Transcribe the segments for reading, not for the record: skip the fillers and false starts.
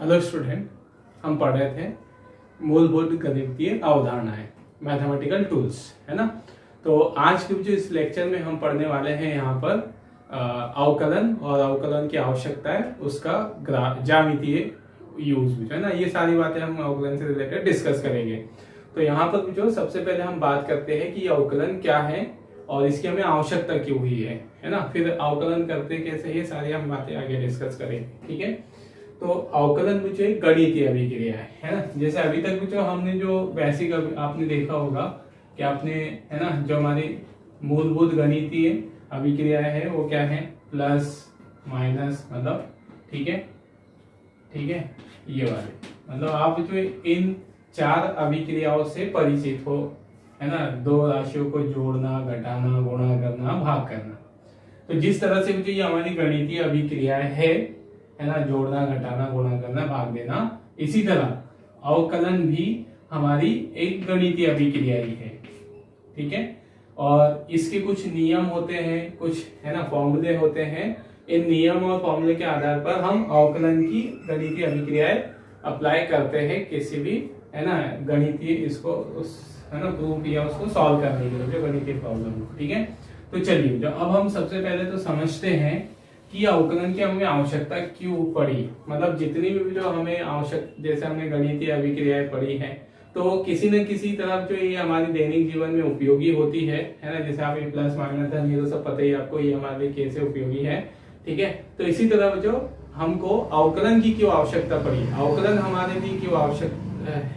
Hello student, हम पढ़ रहे थे मूलभूत गणितीय अवधारणाएं, मैथमेटिकल टूल्स, है ना। तो आज के जो इस लेक्चर में हम पढ़ने वाले हैं यहाँ पर अवकलन और अवकलन की आवश्यकता है, उसका ज्यामितीय यूज भी है ना। ये सारी बातें हम अवकलन से रिलेटेड डिस्कस करेंगे। तो यहाँ पर जो सबसे पहले हम बात करते हैं कि अवकलन क्या है और इसकी हमें आवश्यकता क्यों हुई है ना। फिर अवकलन करते कैसे, ये सारी हम बातें आगे डिस्कस करेंगे, ठीक है। तो अवकलन जो एक गणितीय अभिक्रिया है ना। जैसे अभी तक जो हमने जो बेसिक आपने देखा होगा कि आपने, है ना, जो हमारी मूलभूत गणितीय अभिक्रिया है वो क्या है, प्लस माइनस, मतलब ठीक है, ठीक है, ये वाले, मतलब आप जो इन चार अभिक्रियाओं से परिचित हो, है ना। दो राशियों को जोड़ना, घटाना, गुणा करना, भाग करना। तो जिस तरह से जो ये हमारी गणितीय अभिक्रिया है ना, जोड़ना, घटाना, गुणा करना, भाग देना, इसी तरह अवकलन भी हमारी एक गणितीय अभिक्रिया ही है, ठीक है। और इसके कुछ नियम होते हैं, कुछ, है ना, फॉर्मूले होते हैं। इन नियम और फॉर्मूले के आधार पर हम अवकलन की गणितीय अभिक्रियाएं अप्लाई करते हैं किसी भी, है ना, गणितीय इसको है ना प्रूफ या उसको सॉल्व करने के लिए, जो गणितीय प्रॉब्लम हो, ठीक है। तो चलिए, जो अब हम सबसे पहले तो समझते हैं कि अवकलन की हमें आवश्यकता क्यों पड़ी। मतलब जितनी भी जो हमें आवश्यक, जैसे हमने गणितीय अभिक्रियाएं पढ़ी है, तो किसी न किसी तरफ जो ये हमारे दैनिक जीवन में उपयोगी होती है ना। जैसे आप ये प्लस माइनस धन, ये तो सब पता ही आपको, ये हमारे लिए कैसे उपयोगी है, ठीक है। तो इसी तरह जो हमको अवकलन की क्यों आवश्यकता पड़ी, अवकलन हमारे लिए क्यों आवश्यक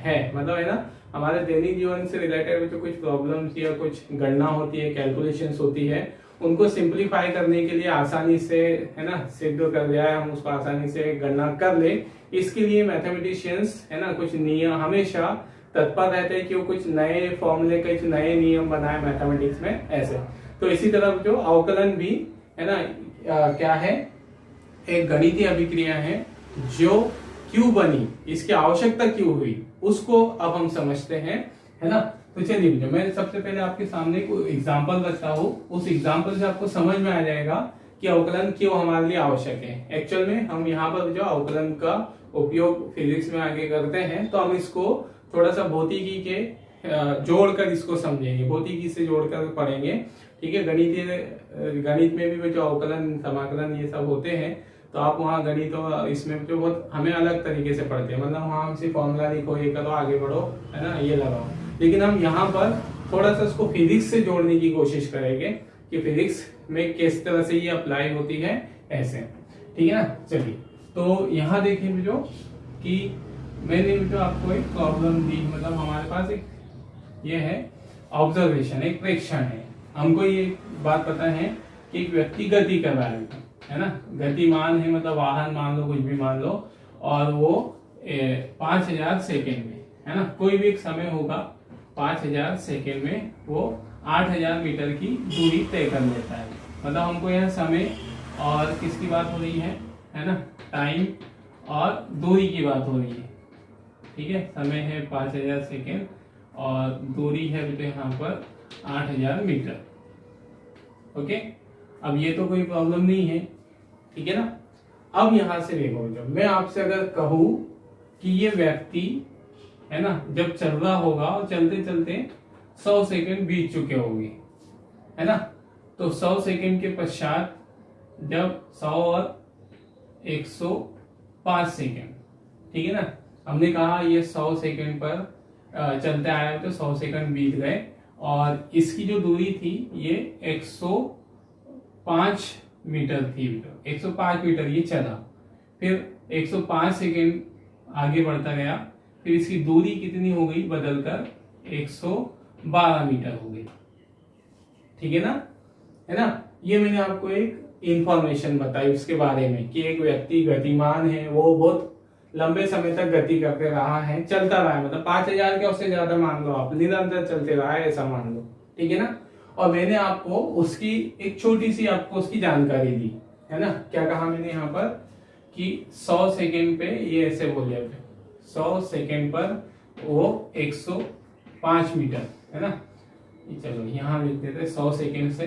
है, मतलब, है ना, हमारे दैनिक जीवन से रिलेटेड जो कुछ प्रॉब्लम्स या कुछ गणना होती है, कैलकुलेशंस होती है, उनको सिंप्लीफाई करने के लिए, आसानी से, है ना, सिद्ध कर दिया है, हम उसको आसानी से गणना कर ले, इसके लिए मैथमेटिशियंस, है ना, कुछ नियम हमेशा तत्पर रहते हैं कि वो कुछ नए फॉर्मूले, कुछ नए नियम बनाए मैथमेटिक्स में, ऐसे। तो इसी तरह जो अवकलन भी, है ना, क्या है, एक गणितीय अभिक्रिया है जो क्यों बनी, इसकी आवश्यकता क्यों हुई, उसको अब हम समझते हैं, है ना। तो चलिए, मैं सबसे पहले आपके सामने कोई एग्जांपल रखता हूँ, उस एग्जांपल से आपको समझ में आ जाएगा कि अवकलन क्यों हमारे लिए आवश्यक है। एक्चुअल में हम यहाँ पर जो अवकलन का उपयोग फिजिक्स में आगे करते हैं, तो हम इसको थोड़ा सा भौतिकी के जोड़कर इसको समझेंगे, भौतिकी से जोड़कर पढ़ेंगे, ठीक है। गणित में भी जो अवकलन, समाकलन, ये सब होते हैं, तो आप वहाँ गणित और इसमें जो बहुत हमें अलग तरीके से पढ़ते हैं, मतलब वहाँ हम सिर्फ फॉर्मूला लिखो, ये करो, आगे बढ़ो, है ना, ये लगाओ। लेकिन हम यहाँ पर थोड़ा सा इसको फिजिक्स से जोड़ने की कोशिश करेंगे कि फिजिक्स में किस तरह से ये अप्लाई होती है, ऐसे, ठीक है ना। चलिए, तो यहाँ देखिए जो कि मैंने जो आपको एक प्रॉब्लम दी, मतलब हमारे पास एक ये है ऑब्जर्वेशन, एक प्रेक्षण है। हमको ये बात पता है कि एक व्यक्ति गति कर रहा है ना, गतिमान है, मतलब वाहन मान लो, कुछ भी मान लो, और वो 5000 सेकेंड में, है ना, कोई भी एक समय होगा, 5000 सेकेंड में वो 8000 मीटर की दूरी तय कर लेता है। मतलब हमको यह समय और किसकी बात हो रही है ना, टाइम और दूरी की बात हो रही है, ठीक है। समय है 5000 सेकेंड और दूरी है बेटे यहाँ पर 8000 मीटर, ओके। अब ये तो कोई प्रॉब्लम नहीं है, ठीक है ना। अब यहां से देखो, जब मैं आपसे अगर कहूं कि ये व्यक्ति, है ना, जब चल रहा होगा और चलते चलते 100 सेकेंड बीत चुके होंगे, है ना, तो 100 सेकेंड के पश्चात जब 100 और 105 सेकेंड, ठीक है ना, हमने कहा ये 100 सेकेंड पर चलते आया, तो 100 सेकेंड बीत गए और इसकी जो दूरी थी ये 105 मीटर थी, 105 मीटर ये चला, फिर 105 सेकेंड आगे बढ़ता गया, फिर इसकी दूरी कितनी हो गई, बदलकर 112 मीटर हो गई, ठीक है ना। ये मैंने आपको एक इंफॉर्मेशन बताई उसके बारे में कि एक व्यक्ति गतिमान है, वो बहुत लंबे समय तक गति करते रहा है, चलता रहा है, मतलब 5000 के उससे ज्यादा मान लो, आप निरंतर चलते रहा है, ऐसा मान लो, ठीक है ना। और मैंने आपको उसकी एक छोटी सी आपको उसकी जानकारी दी, है ना। क्या कहा मैंने यहाँ पर कि 100 सेकेंड पे ये ऐसे बोले, 100 सेकेंड पर वो 105 मीटर, है ना। चलो यहाँ लिख देते, 100 सेकेंड से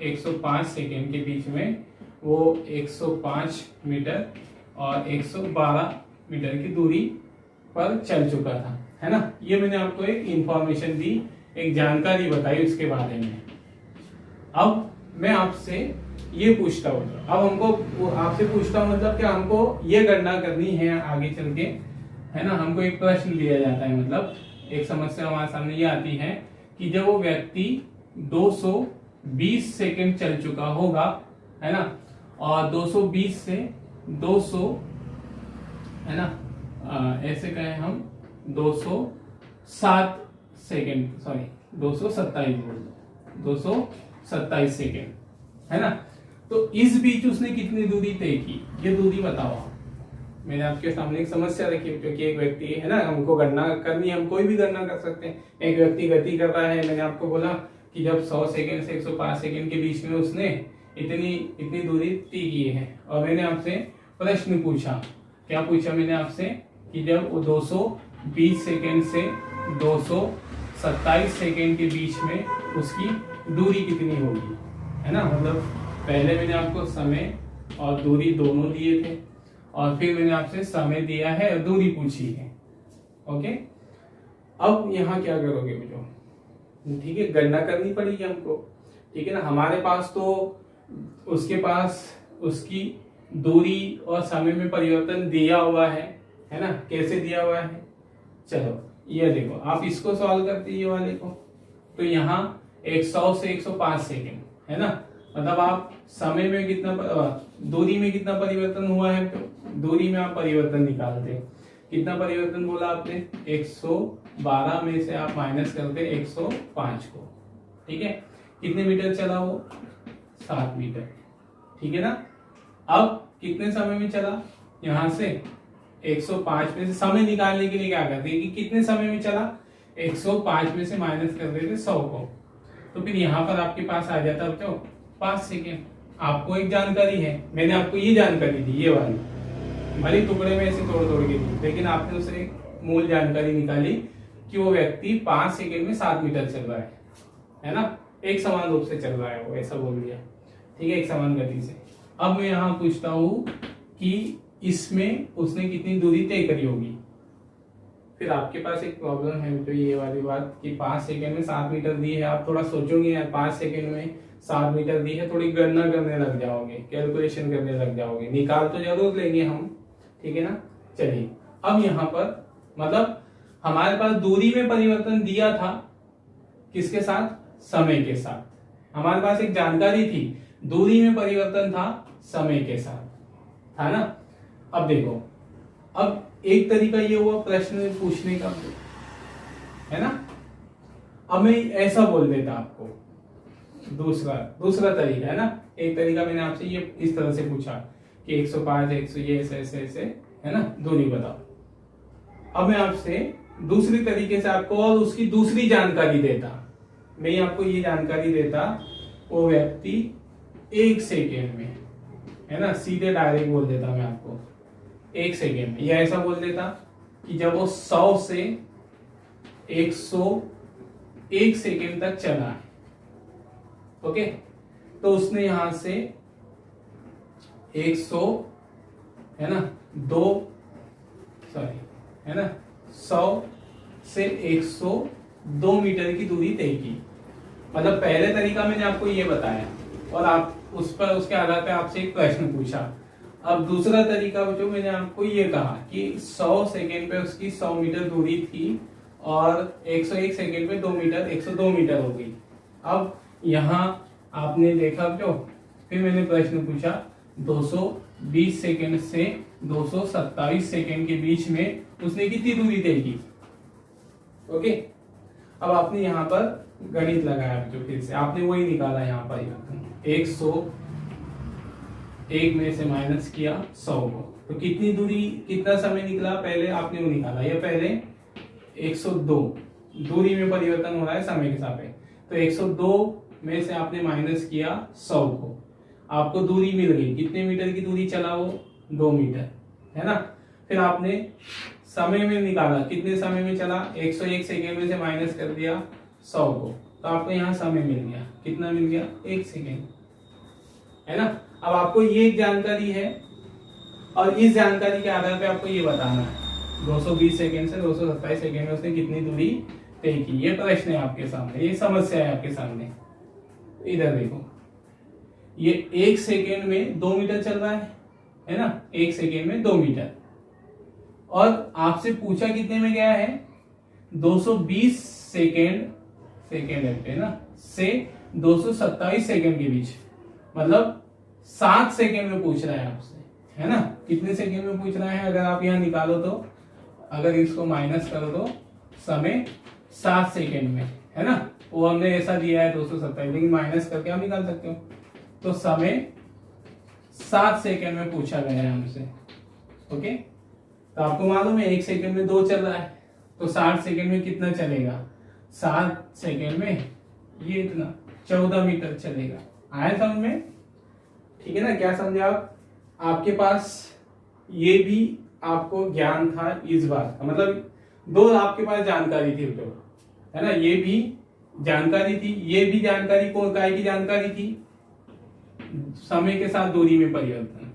105 सेकेंड के बीच में वो 105 मीटर और 112 मीटर की दूरी पर चल चुका था, है ना। ये मैंने आपको एक इंफॉर्मेशन दी, एक जानकारी बताई उसके बारे में। अब मैं आपसे ये पूछता हूँ, अब हमको आपसे पूछता हूँ मतलब क्या हमको ये गणना करनी है आगे चल के, है ना। हमको एक प्रश्न दिया जाता है, मतलब एक समस्या हमारे सामने ये आती है कि जब वो व्यक्ति 220 सेकंड चल चुका होगा, है ना, और 220 से 200, है ना, ऐसे कहें हम 207 सेकंड, सॉरी 227 बोल दो, 227 सेकंड, है ना। तो इस बीच उसने कितनी दूरी तय की, ये दूरी बताओ। मैंने आपके सामने एक समस्या रखी, क्योंकि एक व्यक्ति, है ना, हमको गणना करनी है, हम कोई भी गणना कर सकते हैं। एक व्यक्ति गति कर रहा है, मैंने आपको बोला कि जब 100 सेकंड से 105 सेकंड के बीच में उसने इतनी दूरी तय की है। और मैंने आपसे प्रश्न पूछा, क्या पूछा मैंने आपसे कि जब वो 220 सेकंड से 227 सेकंड के बीच में उसकी दूरी कितनी होगी, है ना। मतलब पहले मैंने आपको समय और दूरी दोनों दिए थे, और फिर मैंने आपसे समय दिया है और दूरी पूछी है। ओके, अब यहाँ क्या करोगे बच्चों, ठीक है, गणना करनी पड़ेगी हमको, ठीक है ना। हमारे पास तो उसके पास उसकी दूरी और समय में परिवर्तन दिया हुआ है ना। कैसे दिया हुआ है, चलो ये देखो, आप इसको सॉल्व करते ये वाले को, तो यहाँ 100 से 105 सेकेंड, है ना। मतलब आप समय में कितना, दूरी में कितना परिवर्तन हुआ है, तो दूरी में आप परिवर्तन निकालते, कितना परिवर्तन बोला आपने, 112 में से आप माइनस करते 105 को, ठीक है। कितने मीटर चला वो, 7 मीटर, ठीक है ना। अब कितने समय में चला, यहां से 105 में से समय निकालने के लिए क्या करते हैं कि कितने समय में चला, 105 में से माइनस कर देते 100 को, तो फिर यहां पर आपके पास आ जाता है तो 5 सेकेंड। आपको एक जानकारी है, मैंने आपको ये जानकारी दी, ये वाली भले टुकड़े में ऐसे तोड़ तोड़ के दी, लेकिन आपने उसे एक मूल जानकारी निकाली कि वो व्यक्ति 5 सेकेंड में 7 मीटर चल रहा है ना। एक समान रूप से चल रहा है वो, ऐसा बोल दिया, ठीक है, एक समान गति से। अब मैं यहाँ पूछता हूं कि इसमें उसने कितनी दूरी तय करी होगी। फिर आपके पास एक प्रॉब्लम है तो ये वाली बात कि 5 सेकेंड में 7 मीटर दी है, आप थोड़ा सोचोगे यार 5 सेकेंड में 7 मीटर दी है, थोड़ी गणना करने लग जाओगे, कैलकुलेशन करने लग जाओगे, निकाल तो जरूर लेंगे हम, ठीक है ना। चलिए, अब यहाँ पर मतलब हमारे पास दूरी में परिवर्तन दिया था, किसके साथ, समय के साथ। हमारे पास एक जानकारी थी, दूरी में परिवर्तन था समय के साथ, था ना। अब देखो, अब एक तरीका ये हुआ प्रश्न पूछने का, है ना। अब मैं ऐसा बोल देता आपको, दूसरा तरीका, है ना। एक तरीका मैंने आपसे ये इस तरह से पूछा कि 105 100 ये ऐसे, है ना, दूरी बताओ। अब मैं आपसे दूसरी तरीके से आपको और उसकी दूसरी जानकारी देता, मैं आपको ये जानकारी देता, वो व्यक्ति 1 सेकेंड में, है ना, सीधे डायरेक्ट बोल देता मैं आपको 1 सेकेंड में, या ऐसा बोल देता कि जब वो 100 से 101 सेकेंड तक चला है, ओके, तो उसने यहां से 100, है ना, 100 से 102 मीटर की दूरी तय की। मतलब पहले तरीका मैंने आपको ये बताया और आप उस पर, उसके आधार पर आपसे एक प्रश्न पूछा। अब दूसरा तरीका जो मैंने आपको ये कहा कि 100 सेकेंड पे उसकी 100 मीटर दूरी थी और 101 सेकेंड पे 2 मीटर 102 मीटर हो गई। अब यहाँ आपने देखा जो, फिर मैंने प्रश्न पूछा 220 सेकेंड से 227 सेकेंड के बीच में उसने कितनी दूरी तय की, ओके। अब आपने यहाँ पर गणित लगाया, जो फिर से आपने वही निकाला, यहाँ पर 101 में से माइनस किया 100 को, तो कितनी दूरी, कितना समय निकला, पहले आपने वो निकाला, या पहले 102 दूरी में परिवर्तन हो रहा है समय के सापेक्ष, तो 102 में से आपने माइनस किया 100 को, आपको दूरी मिल गई, कितने मीटर की दूरी चला वो, 2 मीटर, है ना। फिर आपने समय में निकाला, कितने समय में चला, 101 सेकेंड में से माइनस कर दिया 100 को, तो आपको यहाँ समय मिल गया, कितना मिल गया, 1 सेकेंड, है ना। अब आपको ये जानकारी है और इस जानकारी के आधार पे आपको ये बताना है 220 सेकेंड से 227 सेकेंड में उसने कितनी दूरी तय की। ये प्रश्न है आपके सामने, ये समस्या है आपके सामने। इधर देखो, ये 1 सेकेंड में 2 मीटर चल रहा है ना, 1 सेकेंड में 2 मीटर, और आपसे पूछा कितने में गया है 220 सेकेंड है ना से 227 सेकेंड के बीच, मतलब 7 सेकेंड में पूछ रहा है आपसे, है ना। कितने सेकेंड में पूछ रहा है, अगर आप यहाँ निकालो तो, अगर इसको माइनस करो तो समय 7 सेकेंड में, है ना। वो हमने ऐसा दिया है 227, लेकिन माइनस करके आप निकाल सकते हो। तो समय 7 सेकेंड में पूछा गया है हमसे। ओके, तो आपको मालूम है 1 सेकेंड में 2 चल रहा है, तो 60 सेकेंड में कितना चलेगा, 7 सेकेंड में ये इतना 14 मीटर चलेगा। आया समझ में, ठीक है ना। क्या समझे आप, आपके पास ये भी आपको ज्ञान था इस बात का, मतलब 2 आपके पास जानकारी थी तो, है ना। ये भी जानकारी थी, ये भी जानकारी कौन काय की जानकारी थी, समय के साथ दूरी में परिवर्तन,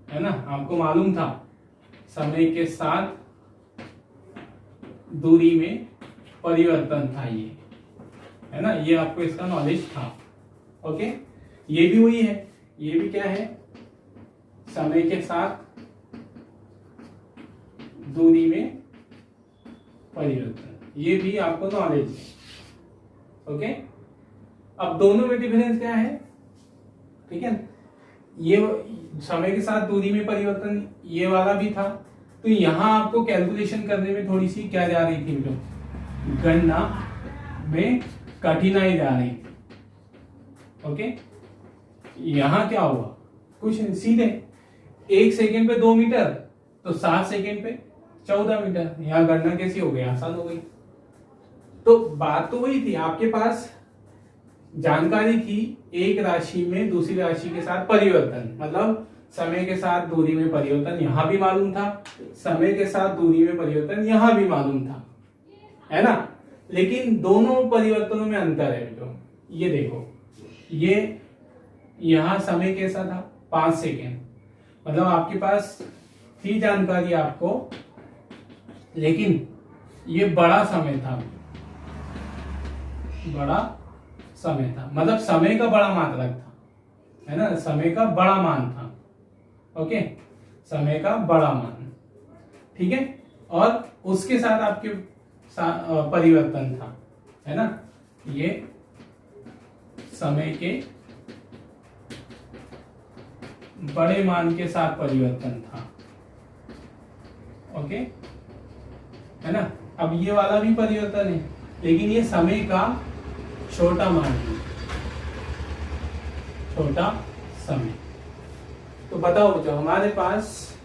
है ना। आपको मालूम था समय के साथ दूरी में परिवर्तन था, ये है ना, ये आपको इसका नॉलेज था। ओके, ये भी वही है, ये भी क्या है, समय के साथ दूरी में परिवर्तन, ये भी आपको नॉलेज है। ओके, अब दोनों में डिफरेंस क्या है, ठीक है। ये समय के साथ दूरी में परिवर्तन ये वाला भी था, तो यहां आपको कैलकुलेशन करने में थोड़ी सी क्या जा रही थी, गणना में कठिनाई जा रही थी। ओके, यहां क्या हुआ, कुछ नहीं, सीधे 1 सेकेंड पे 2 मीटर, तो 7 सेकेंड पे 14 मीटर, यहां गणना कैसी हो गई, आसान हो गई। तो बात तो वही थी, आपके पास जानकारी थी एक राशि में दूसरी राशि के साथ परिवर्तन, मतलब समय के साथ दूरी में परिवर्तन यहां भी मालूम था, समय के साथ दूरी में परिवर्तन यहां भी मालूम था, है ना। लेकिन दोनों परिवर्तनों में अंतर है बेटो। ये देखो, ये यहां समय कैसा था 5 सेकेंड, मतलब आपके पास थी जानकारी आपको, लेकिन ये बड़ा समय था, बड़ा समय था, मतलब समय का बड़ा मात्रक था, है ना, समय का बड़ा मान था। ओके, समय का बड़ा मान, ठीक है। और उसके साथ आपके परिवर्तन था, है ना, ये समय के बड़े मान के साथ परिवर्तन था। ओके, है ना। अब ये वाला भी परिवर्तन है, लेकिन ये समय का छोटा मान है, छोटा समय। तो बताओ, जो हमारे पास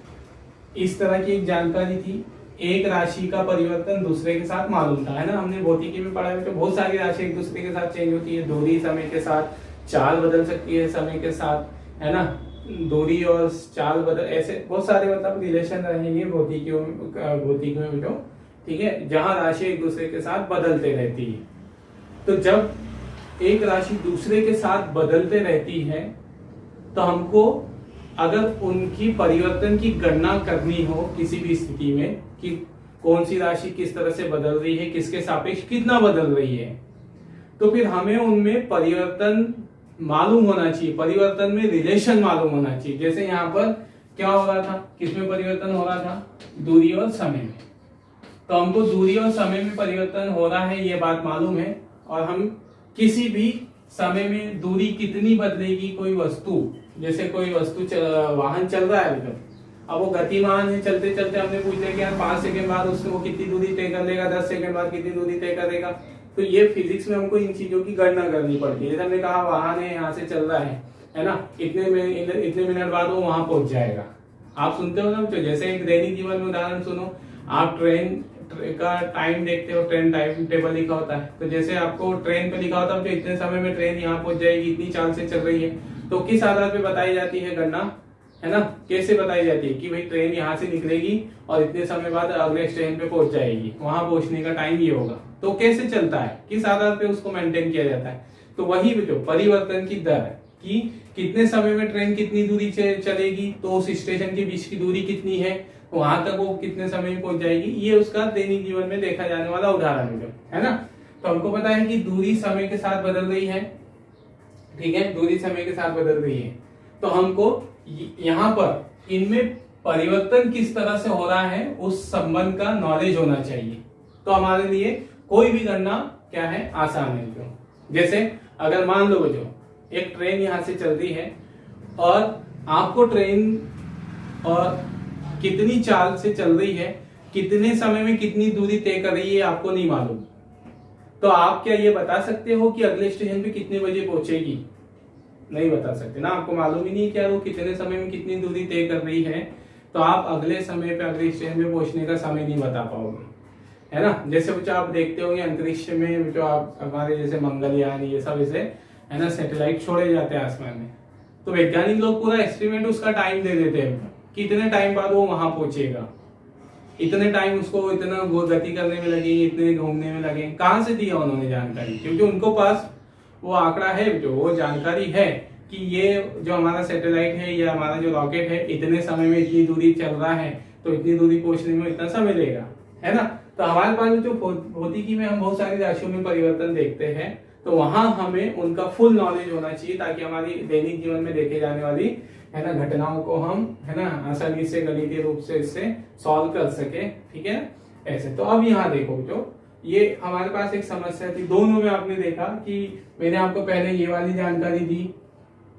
इस तरह की एक जानकारी थी, एक राशि का परिवर्तन दूसरे के साथ मालूम था, है ना। हमने भौतिकी में पढ़ा है तो बहुत सारी राशि एक दूसरे के साथ चेंज होती है, दूरी समय के साथ, चाल बदल सकती है समय के साथ, है ना। दूरी और चाल बदल, ऐसे बहुत सारे मतलब रिलेशन रहेंगे भौतिकी में बेटो, ठीक है, जहां राशि एक दूसरे के साथ बदलते रहती है। तो जब एक राशि दूसरे के साथ बदलते रहती है, तो हमको अगर उनकी परिवर्तन की गणना करनी हो किसी भी स्थिति में कि कौन सी राशि किस तरह से बदल रही है, किसके सापेक्ष कितना बदल रही है, तो फिर हमें उनमें परिवर्तन मालूम होना चाहिए, परिवर्तन में रिलेशन मालूम होना चाहिए। जैसे यहाँ पर क्या हो रहा था, किसमें परिवर्तन हो रहा था, दूरी और समय में। तो हमको दूरी और समय में परिवर्तन हो रहा है ये बात मालूम है, और हम किसी भी समय में दूरी कितनी बदलेगी कोई वस्तु, जैसे कोई वस्तु वाहन चल रहा है मतलब, अब वो गतिमान है, चलते चलते हमने पूछ लिया कि यार 5 सेकंड बाद उससे वो कितनी दूरी तय कर लेगा, 10 सेकंड बाद कितनी दूरी तय करेगा। तो ये फिजिक्स में हमको इन चीजों की गणना करनी पड़ती है। जैसे हमने कहा वाहन है, यहाँ से चल रहा है ना, इतने मिनट बाद वो वहां पहुंच जाएगा। आप सुनते हो ना, तो जैसे एक दैनिक जीवन में उदाहरण सुनो, आप ट्रेन का टाइम देखते हो, ट्रेन टाइम टेबल लिखा होता है, तो जैसे आपको ट्रेन पे लिखा होता है तो इतने समय में ट्रेन यहाँ पहुंच जाएगी, इतनी चाल से चल रही है, तो किस आधार पे बताई जाती है गणना, है ना, कैसे बताई जाती है कि भाई ट्रेन यहाँ से निकलेगी और इतने समय बाद अगले स्टेशन पे पहुंच जाएगी, वहां पहुंचने का टाइम ये होगा। तो कैसे चलता है, किस आधार पे उसको मेंटेन किया जाता है, तो वही जो परिवर्तन की दर है, कि कितने समय में ट्रेन कितनी दूरी चलेगी, तो उस स्टेशन के बीच की दूरी कितनी है, वहां तक वो कितने समय में पहुंच जाएगी। ये उसका दैनिक जीवन में देखा जाने वाला उदाहरण है ना। तो हमको पता है कि दूरी समय के साथ बदल रही है, ठीक है, दूरी समय के साथ बदल रही है। तो हमको यहाँ पर इनमें परिवर्तन किस तरह से हो रहा है उस संबंध का नॉलेज होना चाहिए। तो हमारे लिए कोई भी गणना क्या है, आसान है। क्यों, जैसे अगर मान लो बच्चों एक ट्रेन यहां से चल रही है और आपको ट्रेन और कितनी चाल से चल रही है, कितने समय में कितनी दूरी तय कर रही है आपको नहीं मालूम, तो आप क्या ये बता सकते हो कि अगले स्टेशन पे कितने बजे पहुंचेगी? नहीं बता सकते ना, आपको मालूम ही नहीं क्या वो कितने समय में कितनी दूरी तय कर रही है, तो आप अगले समय पे अगले स्टेशन पे पहुंचने का समय नहीं बता पाओगे, है ना। जैसे बच्चों आप देखते होंगे अंतरिक्ष में जो आप हमारे जैसे मंगलयान ये सब ऐसे है ना सैटेलाइट छोड़े जाते हैं आसमान में, तो वैज्ञानिक लोग पूरा एक्सपेरिमेंट उसका टाइम दे देते हैं कि इतने टाइम बाद वो वहां पहुंचेगा, इतने टाइम उसको इतना गति करने में लगेगी, इतने घूमने में लगे। कहां से दिया उन्होंने जानकारी? क्योंकि उनको पास वो आंकड़ा है, जो वो जानकारी है कि ये जो हमारा सैटेलाइट है या हमारा जो रॉकेट है इतने समय में इतनी दूरी चल रहा है, तो इतनी दूरी पहुंचने में इतना समय लगेगा, है ना। तो हमारे पास जो भौतिकी में हम बहुत सारी राशियों में परिवर्तन देखते हैं, तो वहां हमें उनका फुल नॉलेज होना चाहिए ताकि हमारी दैनिक जीवन में देखे जाने वाली है ना घटनाओं को हम है ना आसानी से गणितीय रूप से इससे सॉल्व कर सके, ठीक है ऐसे। तो अब यहाँ देखो जो ये हमारे पास एक समस्या थी, दोनों में आपने देखा कि मैंने आपको पहले ये वाली जानकारी दी,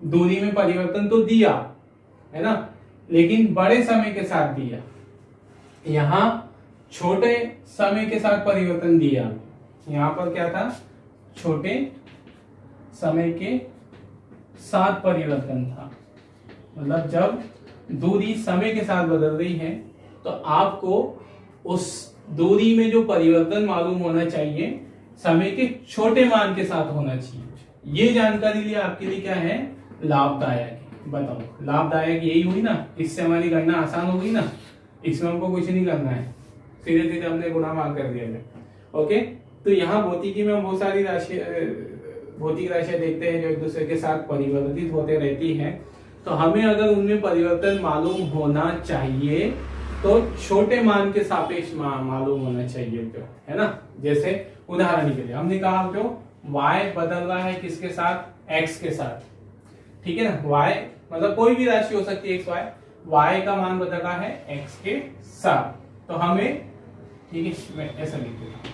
दूरी में परिवर्तन तो दिया है ना, लेकिन बड़े समय के साथ दिया। यहाँ छोटे समय के साथ परिवर्तन दिया, यहाँ पर क्या था, छोटे समय के साथ परिवर्तन था। मतलब जब दूरी समय के साथ बदल रही है तो आपको उस दूरी में जो परिवर्तन मालूम होना चाहिए समय के छोटे मान के साथ होना चाहिए। ये जानकारी लिए आपके लिए क्या है, लाभदायक। बताओ लाभदायक यही हुई ना, इससे हमारी गणना आसान हो गई ना, इसमें हमको कुछ नहीं करना है, सीधे सीधे हमने गुणा भाग कर दिया है। ओके, तो यहाँ भौतिकी में हम बहुत सारी भौतिक राशियां देखते हैं जो एक दूसरे के साथ परिवर्तित होते रहती हैं, तो हमें अगर उनमें परिवर्तन मालूम होना चाहिए तो छोटे मान के सापेक्ष मालूम होना चाहिए, जो है ना। जैसे उदाहरण के लिए हमने कहा जो y बदल रहा है किसके साथ, x के साथ, ठीक है ना। y मतलब कोई भी राशि हो सकती है x y का मान बदल रहा है x के साथ, तो हमें ठीक है मैं ऐसा लिख देता हूं,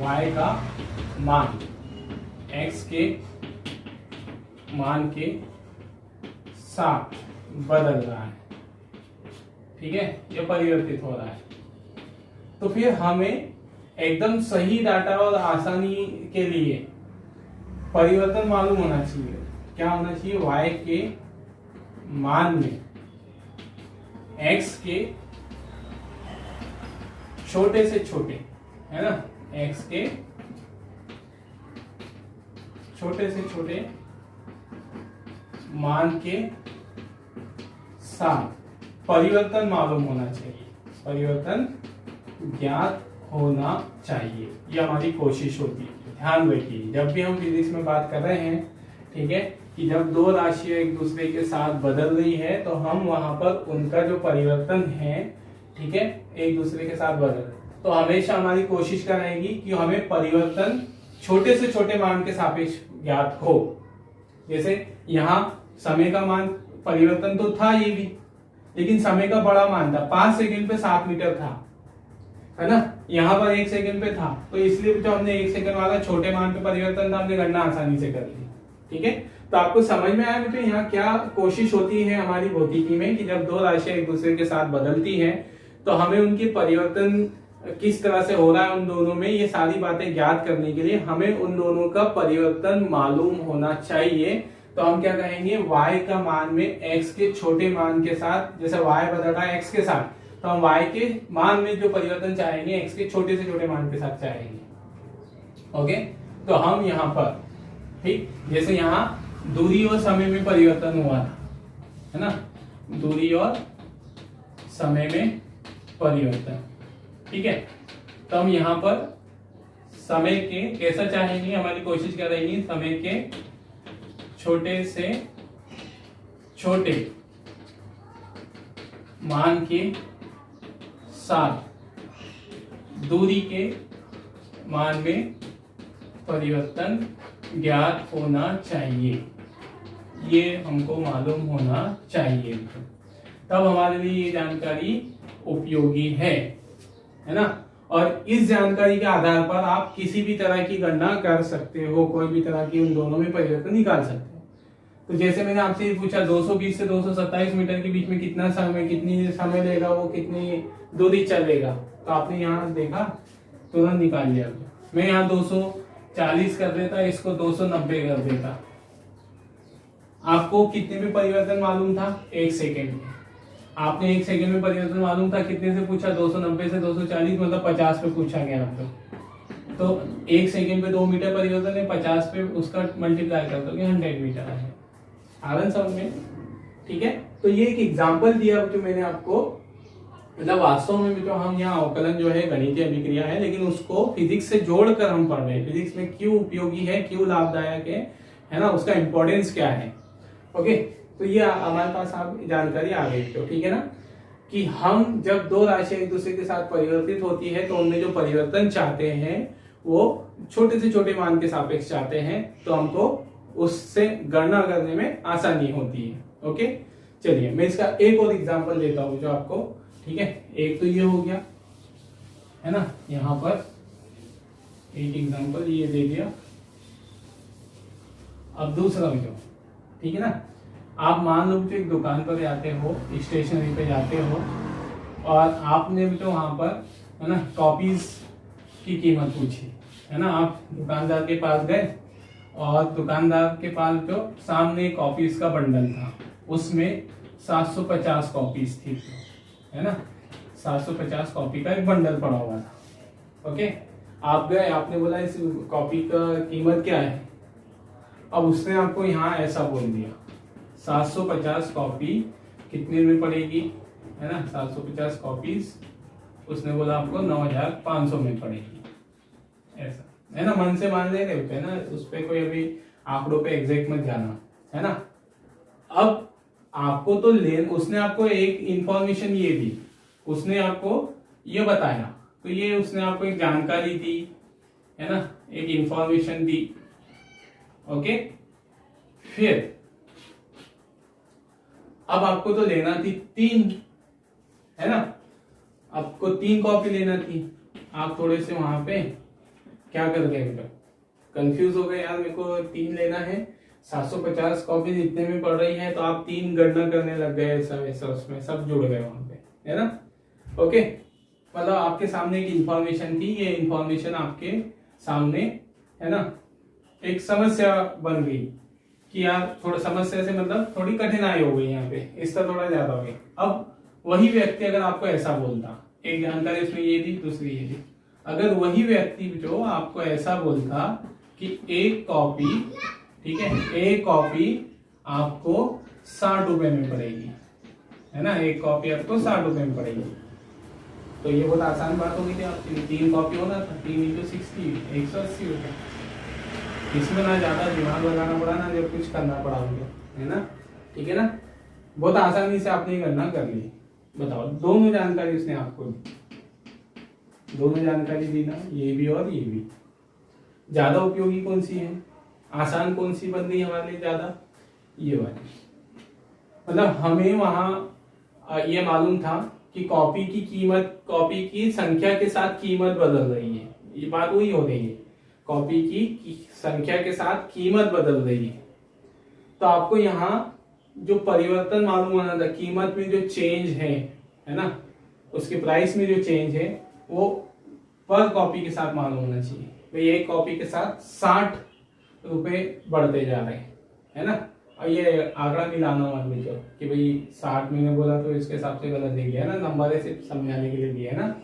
y का मान x के मान के साथ बदल रहा है, ठीक है, ये परिवर्तित हो रहा है। तो फिर हमें एकदम सही डाटा और आसानी के लिए परिवर्तन मालूम होना चाहिए। क्या होना चाहिए, y के मान में x के छोटे से छोटे, है ना, x के छोटे से छोटे मान के साथ परिवर्तन मालूम होना चाहिए, परिवर्तन ज्ञात होना चाहिए, ये हमारी कोशिश होती है। ध्यान रखिए जब भी हम फिजिक्स में बात कर रहे हैं, ठीक है, कि जब दो राशियां एक दूसरे के साथ बदल रही है तो हम वहां पर उनका जो परिवर्तन है, ठीक है, एक दूसरे के साथ बदल, तो हमेशा हमारी कोशिश क्या रहेगी कि हमें परिवर्तन छोटे से छोटे मान के सापेक्ष ज्ञात हो। जैसे यहाँ समय का मान परिवर्तन तो था ये भी, लेकिन समय का बड़ा मान था, 5 सेकंड पे 7 मीटर था, है ना, यहाँ पर 1 सेकंड पे था, तो इसलिए जो हमने 1 सेकंड वाला छोटे मान पे परिवर्तन था हमने गणना आसानी से कर ली, ठीक है। तो आपको समझ में आया बेटे यहाँ क्या कोशिश होती है हमारी भौतिकी में कि जब दो राशियां एक दूसरे के साथ बदलती हैं तो हमें उनके परिवर्तन किस तरह से हो रहा है उन दोनों में, ये सारी बातें ज्ञात करने के लिए हमें उन दोनों का परिवर्तन मालूम होना चाहिए। तो हम क्या कहेंगे, y का मान में x के छोटे मान के साथ, जैसे y बदल रहा है x के साथ, तो हम y के मान में जो परिवर्तन चाहेंगे x के छोटे से छोटे मान के साथ चाहेंगे। ओके, तो हम यहाँ पर ठीक, जैसे यहाँ दूरी और समय में परिवर्तन हुआ था, है ना, दूरी और समय में परिवर्तन, ठीक है। तो हम यहाँ पर समय के कैसा चाहेंगे, हमारी कोशिश क्या रहेगी, समय के छोटे से छोटे मान के साथ दूरी के मान में परिवर्तन ज्ञात होना चाहिए, ये हमको मालूम होना चाहिए, तब हमारे लिए ये जानकारी उपयोगी है ना। और इस जानकारी के आधार पर आप किसी भी तरह की गणना कर सकते हो, कोई भी तरह की उन दोनों में परिवर्तन निकाल सकते हो। तो जैसे मैंने आपसे ये पूछा 220 से 227 मीटर के बीच में कितना समय लेगा, वो कितनी दूरी चलेगा, तो आपने यहाँ देखा तुरंत निकाल लिया। मैं यहाँ 240 कर देता, इसको 290 कर देता, आपको कितने में परिवर्तन मालूम था? 1 सेकेंड में। आपने 1 सेकेंड में परिवर्तन मालूम था, कितने से पूछा? 290 से 240, मतलब 50 पे पूछा गया आपको। तो 1 सेकेंड पे 2 मीटर परिवर्तन है, 50 पे उसका मल्टीप्लाई कर दोगे 100 मीटर है। आनंद समझ में? ठीक है। तो ये एक एग्जाम्पल दिया जो मैंने आपको, मतलब वास्तव में जो हम यहाँ अवकलन जो है गणितीय अभिक्रिया है, लेकिन उसको फिजिक्स से जोड़कर हम पढ़ रहे हैं। फिजिक्स में क्यों उपयोगी है, क्यों लाभदायक है ना, उसका इंपॉर्टेंस क्या है। ओके, तो ये हमारे पास आप जानकारी आ गई। तो ठीक है ना, कि हम जब दो राशियां एक दूसरे के साथ परिवर्तित होती है तो उनमें जो परिवर्तन चाहते हैं वो छोटे से छोटे मान के सापेक्ष चाहते हैं, तो हमको उससे गणना करने में आसानी होती है। ओके, चलिए मैं इसका एक और एग्जांपल देता हूं जो आपको, ठीक है। एक तो ये हो गया है ना, यहाँ पर एक एग्जांपल ये दे दिया। अब दूसरा जो, ठीक है ना, आप मान लो कि एक दुकान पर जाते हो, स्टेशनरी पे जाते हो, और आपने भी तो वहां पर है ना कॉपीज की कीमत पूछी है ना। आप दुकानदार के पास गए और दुकानदार के पास जो सामने कॉपीज का बंडल था, उसमें 750 कॉपीज थी, है ना। 750 कॉपी का एक बंडल पड़ा हुआ था। ओके, आप गए, आपने बोला इस कॉपी का कीमत क्या है। अब उसने आपको यहाँ ऐसा बोल दिया 750 कॉपी कितने में पड़ेगी, है ना। 750 कॉपीज उसने बोला आपको 9500 में पड़ेगी, ऐसा है ना। मन से मान ले रहे होते हैं ना, उस पर कोई अभी आंकड़ों पे एग्जैक्ट मत जाना, है ना। अब आपको तो उसने आपको एक इंफॉर्मेशन ये दी, उसने आपको ये बताया, तो ये उसने आपको एक जानकारी दी, है ना, एक इंफॉर्मेशन दी। ओके, फिर अब आपको तो लेना थी 3, है ना, आपको 3 कॉपी लेना थी। आप थोड़े से वहां पे क्या कर गए, कंफ्यूज हो गए, यार मेरे को 3 लेना है, 750 कॉपी इतने में पड़ रही है, तो आप 3 गणना करने लग गए, ऐसा उसमें सब जुड़ गए वहां पे, है ना। ओके, मतलब आपके सामने एक इंफॉर्मेशन थी, ये इंफॉर्मेशन आपके सामने, है ना, एक समस्या बन गई कि यार थोड़ा समस्या से मतलब थोड़ी कठिनाई हो गई यहाँ पे, इसका थोड़ा ज्यादा हो गई। अब वही व्यक्ति अगर आपको ऐसा बोलता, एक जानकारी उसमें ये दी, दूसरी ये दी, अगर वही व्यक्ति जो आपको ऐसा बोलता कि एक कॉपी, ठीक है, एक कॉपी आपको 60 रुपए में पड़ेगी, है ना, एक कॉपी आपको 60 रुपए में पड़ेगी, तो ये बहुत आसान बात होगी कि आपके लिए 3 कॉपी होना था, 3 × 60 180 रुपए। इसमें ना ज्यादा दिमाग लगाना पड़ा, ना जब कुछ करना पड़ा मुझे, है ना। ठीक है ना, बहुत आसानी से आपने गणना कर ली। बताओ, दोनों जानकारी उसने आपको दी, दोनों जानकारी दी ना, ये भी और ये भी। ज्यादा उपयोगी कौन सी है, आसान कौन सी बन रही हमारे लिए ज्यादा, ये वाली। मतलब हमें वहां ये मालूम था कि कॉपी की कीमत, कॉपी की संख्या के साथ कीमत बदल रही है, ये बात वही हो रही है, कॉपी की संख्या के साथ कीमत बदल रही है। तो आपको यहाँ जो परिवर्तन मालूम होना था, कीमत में जो चेंज है ना, उसके प्राइस में जो चेंज है वो पर कॉपी के साथ मालूम होना चाहिए। भाई एक कॉपी के साथ 60 रुपए बढ़ते जा रहे हैं, है ना। और ये आंकड़ा मिलाना मत लीजिए कि भाई 60 मैंने बोला तो इसके हिसाब से गलत दे दिया, है ना, नंबर है सिर्फ समझाने के लिए दिया, है ना।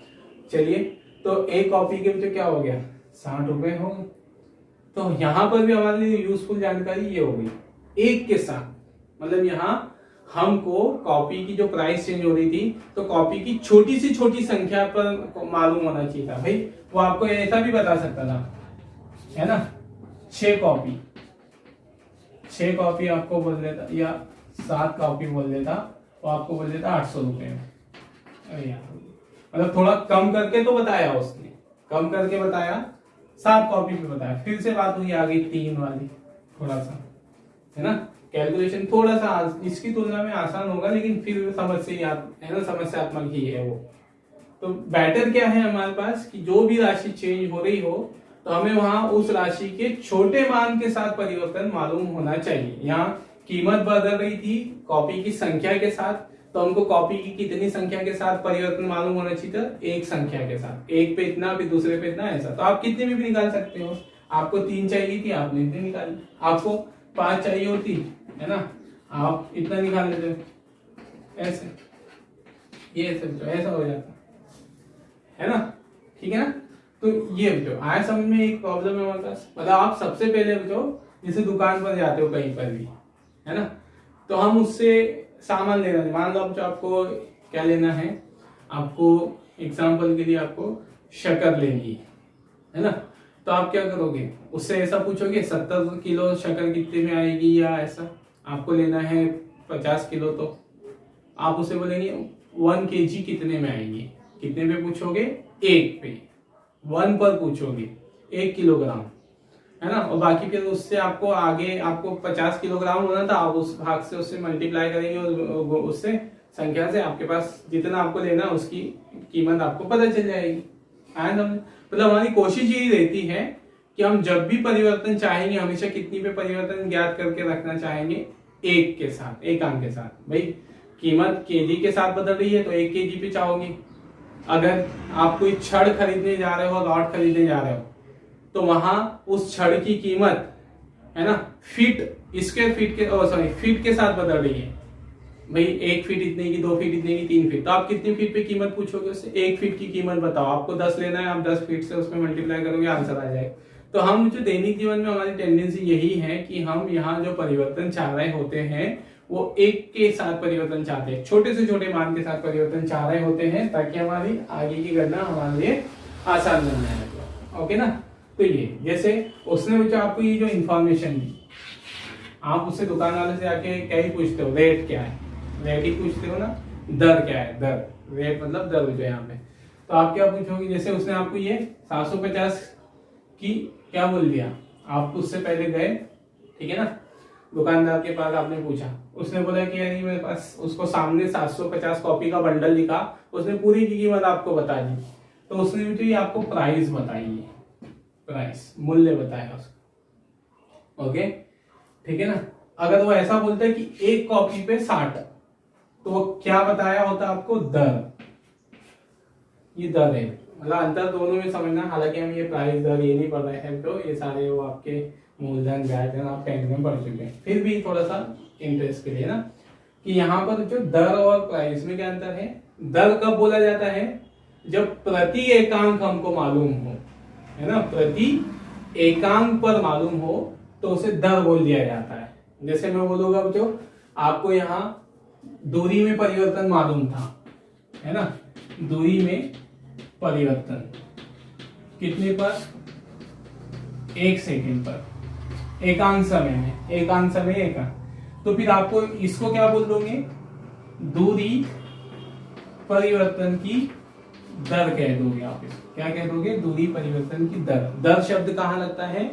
चलिए, तो एक कॉपी के तो क्या हो गया, 60 रुपए हो गए। तो यहाँ पर भी हमारे लिए यूजफुल जानकारी ये हो गई, एक के साथ, मतलब यहाँ हमको कॉपी की जो प्राइस चेंज हो रही थी, तो कॉपी की छोटी से छोटी संख्या पर मालूम होना चाहिए था। भाई वो आपको ऐसा भी बता सकता था, है ना, 6 कॉपी आपको बोल देता, या 7 कॉपी बोल देता तो आपको बोल देता 800 रुपये में। अरे यार, मतलब थोड़ा कम करके तो बताया उसने, कम करके बताया, 7 कॉपी पे बताया। फिर से बात हुई आ गई 3 वाली, थोड़ा सा है ना कैलकुलेशन थोड़ा सा इसकी तुलना में आसान होगा, लेकिन फिर समस्या है ना, समस्यात्मक ही है वो। तो बेटर क्या है हमारे पास कि जो भी राशि चेंज हो रही हो तो हमें वहां उस राशि के छोटे मान के साथ परिवर्तन मालूम होना चाहिए। यहाँ कीमत बदल रही थी कॉपी की संख्या के साथ, तो हमको कॉपी की कितनी संख्या के साथ परिवर्तन मालूम होना चाहिए था, एक संख्या के साथ। एक पे इतना, फिर दूसरे पे इतना, ऐसा। तो आप कितने में भी निकाल सकते हो। आपको 3 चाहिए थी, आपने इतनी निकाली। आपको 5 चाहिए होती है ना, आप इतना निकाल लेते हो, ऐसे। ये ऐसा हो जाता है ना, ठीक है ना। तो ये बच्चों आया समझ में। एक प्रॉब्लम है हमारे पास, मतलब आप सबसे पहले बच्चों जैसे दुकान पर जाते हो कहीं पर भी, है ना, तो हम उससे सामान लेना है। मान लो बच्चों आपको क्या लेना है, आपको एग्जाम्पल के लिए आपको शक्कर लेनी है ना, तो आप क्या करोगे, उससे ऐसा पूछोगे 70 किलो शक्कर कितने में आएगी, या ऐसा आपको लेना है 50 किलो, तो आप उसे बोलेंगे 1 kg कितने में आएगी। कितने पे पूछोगे, 1 पे, 1 पर पूछोगे, 1 किलोग्राम, है ना। और बाकी फिर उससे आपको आगे आपको 50 किलोग्राम होना था, आप उस भाग से उससे मल्टीप्लाई करेंगे और उससे संख्या से आपके पास जितना आपको लेना उसकी कीमत आपको पता चल जाएगी। मतलब हमारी कोशिश यही रहती है कि हम जब भी परिवर्तन चाहेंगे हमेशा कितनी पे परिवर्तन ज्ञात करके रखना चाहेंगे, 1 के साथ, एक अंक के साथ। भाई कीमत केजी के साथ बदल रही है तो 1 kg पे चाहोगे। अगर आप कोई छड़ खरीदने जा रहे हो, रॉड खरीदने जा रहे हो, तो वहां उस छड़ की कीमत है ना फीट, स्क्वायर फीट के फीट के साथ बदल रही है। भाई 1 फीट इतने की, 2 फीट इतने की, 3 फीट, तो आप कितनी फीट पे कीमत पूछोगे उससे, 1 फीट की कीमत बताओ। आपको 10 लेना है, आप 10 फीट से उसमें मल्टीप्लाई करोगे, आंसर आ जाएगा। तो हम जो दैनिक जीवन में हमारी टेंडेंसी यही है कि हम यहाँ जो परिवर्तन चाह रहे होते हैं वो 1 के साथ परिवर्तन चाहते हैं, छोटे से छोटे मान के साथ परिवर्तन चाह रहे होते हैं, ताकि हमारी आगे की गणना हमारे लिए आसान बन जाए। ओके ना। तो ये जैसे उसने बच्चा आपको ये जो इंफॉर्मेशन दी, आप उससे दुकान वाले से आके क्या ही पूछते हो, रेट क्या है, रेट ही पूछते हो ना, दर क्या है, दर, रेट मतलब दर जो यहाँ पे। तो आप क्या पूछोगे, जैसे उसने आपको ये 750 की क्या बोल दिया, आप उससे पहले गए, ठीक है ना, दुकानदार के पास आपने पूछा, उसने बोला कि यार मेरे पास, उसको सामने 750 कॉपी का बंडल दिखा, उसने पूरी की कीमत आपको बता दी, तो उसने भी तो ये आपको प्राइस बताई है, प्राइस मूल्य बताया उसको। ओके, ठीक है ना। अगर वो ऐसा बोलता है कि एक कॉपी पे 60, तो वो क्या बताया होता आपको, दर। ये दर है, मतलब अंतर दोनों में समझना। हालांकि हम ये प्राइस दर ये नहीं पढ़ रहे हैं, तो ये सारे वो आपके मूलधन ब्याज धन आप 10th में पढ़ चुके हैं, फिर भी थोड़ा सा इंटरेस्ट के लिए ना, कि यहाँ पर जो दर और प्राइस में क्या अंतर है। दर कब बोला जाता है, जब प्रति एकांक हमको मालूम हो, है ना, प्रति एकांक पर मालूम हो तो उसे दर बोल दिया जाता है। जैसे मैं बोलूंगा बच्चों, आपको यहाँ दूरी में परिवर्तन मालूम था, है ना, दूरी में परिवर्तन कितने पर, 1 सेकंड पर, एकांक समय में, एकांक समय एकांक, तो फिर आपको इसको क्या बोल दोगे, दूरी परिवर्तन की दर कह दोगे। आप इसको क्या कह दोगे, दूरी परिवर्तन की दर। दर शब्द कहाँ लगता है,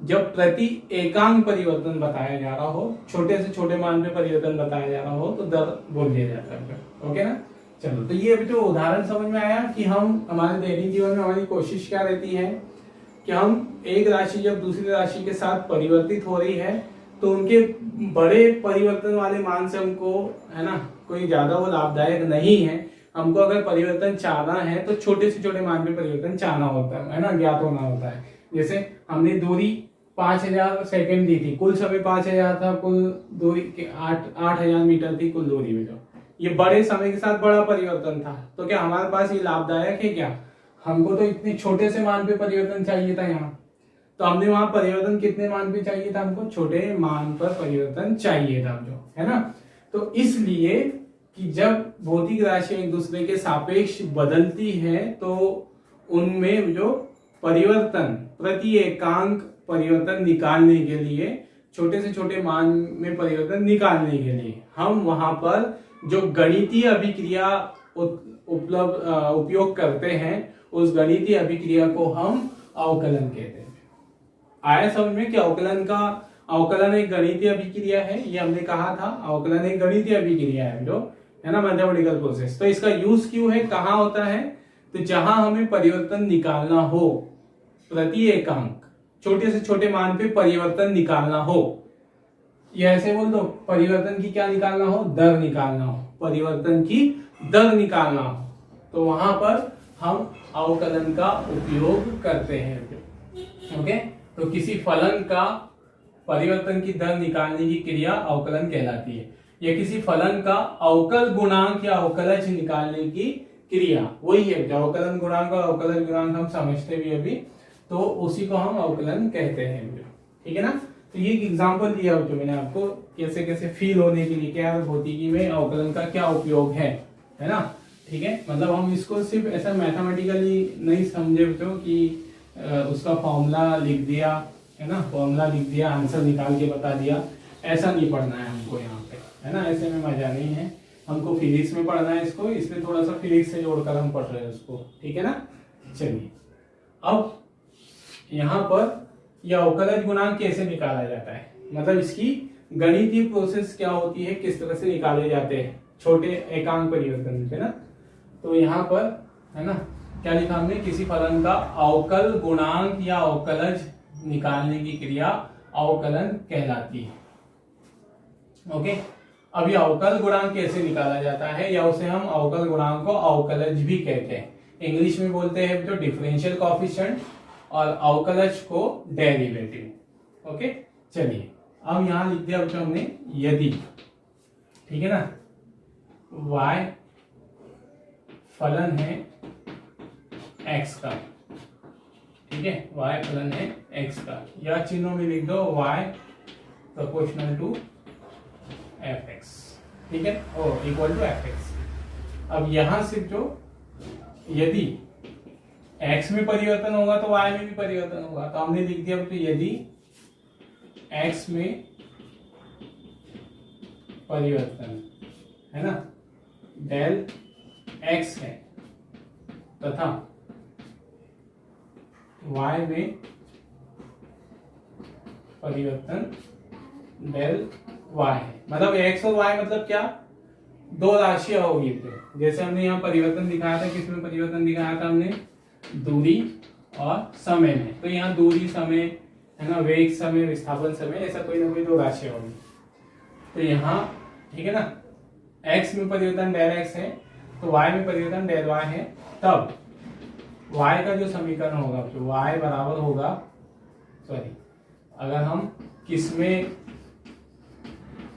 जब प्रति एकांक परिवर्तन बताया जा रहा हो, छोटे से छोटे मान पे परिवर्तन बताया जा रहा हो, तो दर बोल दिया जाता है। ओके ना। चलो, तो ये अभी जो उदाहरण समझ में आया कि हम हमारे दैनिक जीवन में हमारी कोशिश क्या रहती है कि हम एक राशि जब दूसरी राशि के साथ परिवर्तित हो रही है, तो उनके बड़े परिवर्तन वाले मान से हमको, है ना, कोई ज्यादा वो लाभदायक नहीं है। हमको अगर परिवर्तन चाहना है तो छोटे से छोटे मान पे परिवर्तन चाहना होता है ना, ज्ञात होना होता है। जैसे हमने दूरी 5000 सेकेंड दी थी, कुल समय 5000 था, कुल दूरी 8000 मीटर थी कुल दूरी में। जो ये बड़े समय के साथ बड़ा परिवर्तन था, तो क्या हमारे पास ये लाभदायक है क्या, हमको तो इतने छोटे से मान पे परिवर्तन चाहिए था यहाँ, तो हमने वहां परिवर्तन कितने मान पे चाहिए था, हमको छोटे मान पर परिवर्तन चाहिए था, जो है ना। तो इसलिए कि जब भौतिक राशि एक दूसरे के सापेक्ष बदलती है, तो उनमें जो परिवर्तन, प्रति एकांक परिवर्तन निकालने के लिए छोटे से छोटे मान में परिवर्तन निकालने के लिए हम वहां पर जो गणितीय अभिक्रिया उपयोग करते हैं, उस गणितीय अभिक्रिया को हम अवकलन कहते हैं। आया समझ में कि अवकलन एक गणितीय अभिक्रिया है, ये हमने कहा था। अवकलन एक गणितीय अभिक्रिया है जो है ना, मैथमेटिकल प्रोसेस। तो इसका यूज क्यों है, कहाँ होता है, तो जहां हमें परिवर्तन निकालना हो, प्रति एकांक छोटे से छोटे मान पे परिवर्तन निकालना हो, ये ऐसे बोल दो, परिवर्तन की क्या निकालना हो, दर निकालना हो, परिवर्तन की दर निकालना हो, तो वहां पर हम अवकलन का उपयोग करते हैं। ओके, तो किसी फलन का परिवर्तन की दर निकालने की क्रिया अवकलन कहलाती है, या किसी फलन का अवकल गुणांक या अवकलज निकालने की क्रिया, वही है जो अवकलन गुणांक और अवकलज गुणांक हम समझते भी अभी, तो उसी को हम अवकलन कहते हैं। ठीक है ना। तो ये एक एग्जांपल दिया जो मैंने आपको, कैसे कैसे फील होने के लिए क्या भौतिकी में अवकलन का क्या उपयोग है ना। ठीक है, मतलब हम इसको सिर्फ ऐसा मैथमेटिकली नहीं समझे बच्चों कि उसका फॉर्मूला लिख दिया है ना, फॉर्मूला लिख दिया, आंसर निकाल के बता दिया, ऐसा नहीं पढ़ना है हमको यहाँ पे, है ना। ऐसे में मजा नहीं है, हमको फिजिक्स में पढ़ना है इसको, इसलिए थोड़ा सा फिजिक्स से जोड़कर हम पढ़ रहे हैं उसको। ठीक है ना। चलिए, अब यहाँ पर यह अवकलज गुणांक कैसे निकाला जाता है, मतलब इसकी गणितीय प्रोसेस क्या होती है, किस तरह से निकाले जाते हैं छोटे एकांक परिवर्तन है ना। तो यहाँ पर है ना, क्या लिखा हमने, किसी फलन का अवकल गुणांक या अवकलज निकालने की क्रिया अवकलन कहलाती है। ओके, अब ये अवकल गुणांक कैसे निकाला जाता है, या उसे हम अवकल गुणांक को अवकलज भी कहते हैं। इंग्लिश में बोलते हैं जो डिफरेंशियल कोएफिशिएंट, और अवकलज को डेरिवेटिव। ओके, चलिए अब यहां लिख दिया बच्चों हमने यदि, ठीक है ना, y फलन है x का, ठीक है, y फलन है x का, या चिन्हों में लिख दो y प्रोपोर्शनल टू fx, ठीक है, और इक्वल टू fx। अब यहां से जो यदि x में परिवर्तन होगा तो y में भी परिवर्तन होगा, तो हमने लिख दिया तो यदि x में परिवर्तन है ना, डेल x है, तथा y में परिवर्तन डेल y है, मतलब x और y मतलब क्या, दो राशियां होगी। जैसे हमने यहाँ परिवर्तन दिखाया था, किसमें परिवर्तन दिखाया था हमने, दूरी और समय में। तो यहाँ दूरी समय है ना, वेग समय, विस्थापन समय, ऐसा कोई ना कोई दो राशियां होगी। तो यहाँ ठीक है ना, x में परिवर्तन डेल x है, तो y में परिवर्तन डेल y है, तब y का जो समीकरण होगा तो y बराबर होगा, सॉरी, अगर हम किसमें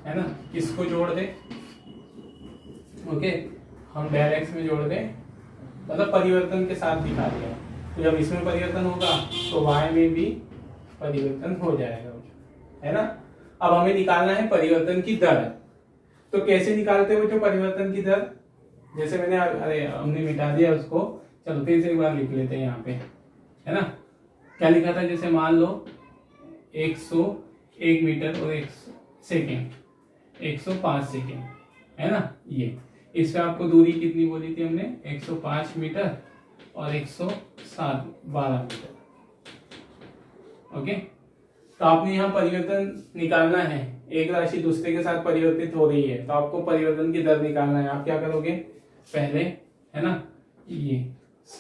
है ना, किसको जोड़ दे, ओके, हम डेल x में जोड़ दें, मतलब परिवर्तन के साथ दिखा दिया, तो जब इसमें परिवर्तन होगा तो y में भी परिवर्तन हो जाएगा, है ना। अब हमें निकालना है परिवर्तन की दर। तो कैसे निकालते हो जो परिवर्तन की दर, जैसे मैंने अरे हमने मिटा दिया उसको, चलो फिर से एक बार लिख लेते हैं यहाँ पे, है ना। क्या लिखा था, जैसे मान लो 101 मीटर और 1 सेकेंड, 105 सेकेंड, है ना। ये इससे आपको दूरी कितनी बोली थी हमने, 105 मीटर और 112 मीटर। ओके, तो आपने यहाँ परिवर्तन निकालना है, एक राशि दूसरे के साथ परिवर्तित हो रही है, तो आपको परिवर्तन की दर निकालना है। आप क्या करोगे, पहले है ना, ये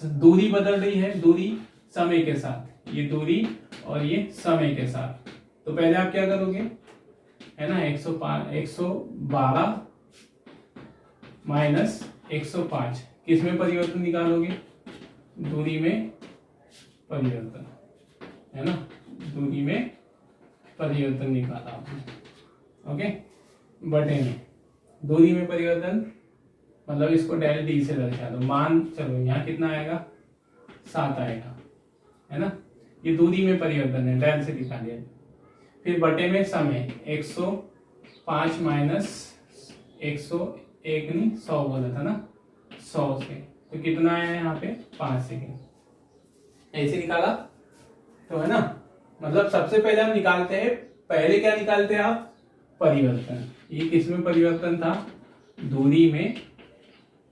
दूरी बदल रही है, दूरी समय के साथ, ये दूरी और ये समय के साथ, तो पहले आप क्या करोगे, है ना, 112 माइनस 105, किस में परिवर्तन निकालोगे, दूरी में परिवर्तन, है ना, दूरी में परिवर्तन निकाला आपने। ओके, बटे में दूरी में परिवर्तन, मतलब इसको डेल डी से दर्शा दो, मान चलो यहाँ कितना आएगा, 7 आएगा, है ना। ये दूरी में परिवर्तन है, डेल से दिखा दिया। फिर बटे में समय, 105 माइनस 101 नहीं 100 बोला था ना, 100 से, तो कितना आया यहाँ पे 5 सेकेंड, ऐसे निकाला, तो है ना। मतलब सबसे पहले हम निकालते हैं पहले क्या निकालते आप, परिवर्तन। ये किस में परिवर्तन था, दूरी में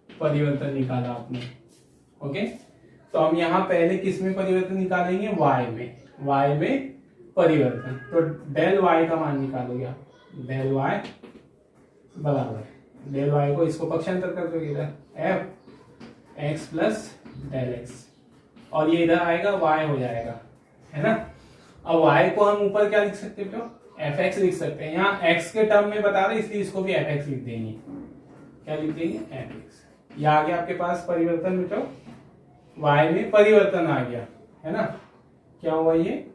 परिवर्तन निकाला आपने। ओके, तो हम यहाँ पहले किस में परिवर्तन निकालेंगे, y में, y में परिवर्तन। तो डेल y का मान निकालोगे आप, डेल y बराबर, डेल y को इसको पक्षांतर कर दोगे इधर, f x plus del x, और ये इधर आएगा y हो जाएगा, है ना। अब y को हम ऊपर क्या लिख सकते हो, fx लिख सकते हैं। यहाँ x के टर्म में बता रहे इसलिए इसको भी fx लिख देंगे। क्या लिख देंगे, fx। ये आ गया आपके पास परिवर्तन बेटो, y में परिवर्तन आ गया, है ना। क्या हुआ ये,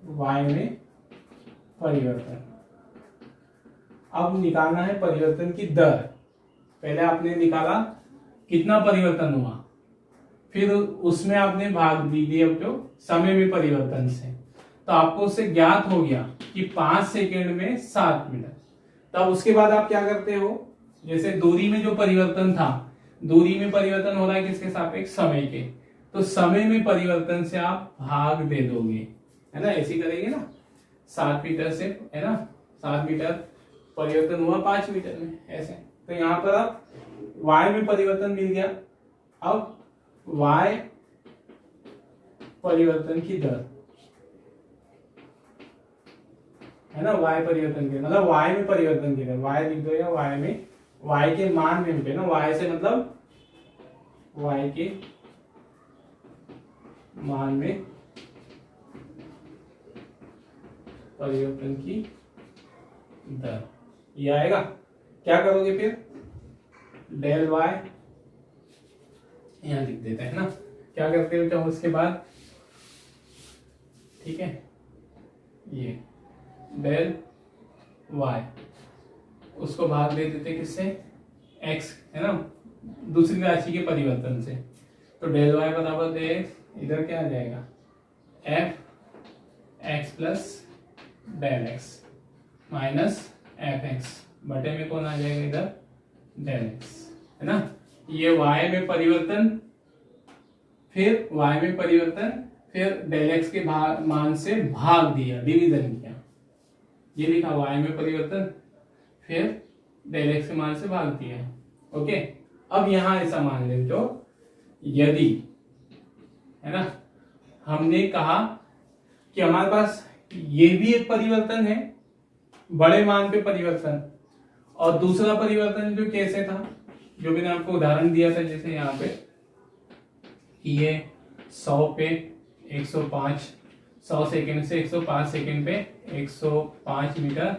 y में परिवर्तन। अब निकालना है परिवर्तन की दर। पहले आपने निकाला कितना परिवर्तन हुआ, फिर उसमें आपने भाग दी दिया जो समय में परिवर्तन से, तो आपको उससे ज्ञात हो गया कि 5 सेकेंड में 7 मिनट। तब उसके बाद आप क्या करते हो, जैसे दूरी में जो परिवर्तन था, दूरी में परिवर्तन हो रहा है किसके सापेक्ष, समय के, तो समय में परिवर्तन से आप भाग दे दोगे, है ना। ऐसे करेंगे ना, 7 मीटर से, है ना, 7 मीटर परिवर्तन हुआ 5 मीटर में, ऐसे। तो यहाँ पर आप y में परिवर्तन मिल गया। अब y परिवर्तन की दर, है ना, y परिवर्तन की, मतलब y में परिवर्तन की दर, y लिख दो, या y में, y के मान में पे ना, y से मतलब y के मान में परिवर्तन की दर, ये आएगा। क्या करोगे फिर, डेल y यहां लिख देते हैं ना। क्या करते हो जब उसके बाद, ठीक है, ये डेल y, उसको भाग दे देते किससे, x, है ना, दूसरी राशि के परिवर्तन से। तो डेल y बराबर दे, इधर क्या आ जाएगा, f x plus del x minus F X, बटे में कौन आ जाएगा इधर, डेल x, है ना। ये y में परिवर्तन, फिर y में परिवर्तन, फिर डेल x के मान से भाग दिया, डिवीजन किया, ये लिखा y में परिवर्तन, फिर डेल x के मान से भाग दिया। ओके, अब यहां ऐसा मान ले तो, यदि, है ना, हमने कहा कि हमारे पास ये भी एक परिवर्तन है, बड़े मान पे परिवर्तन, और दूसरा परिवर्तन जो कैसे था, जो मैंने आपको उदाहरण दिया था, जैसे यहाँ पे ये 100 पे 105, 100 सेकेंड से 105 सेकेंड पे 105 मीटर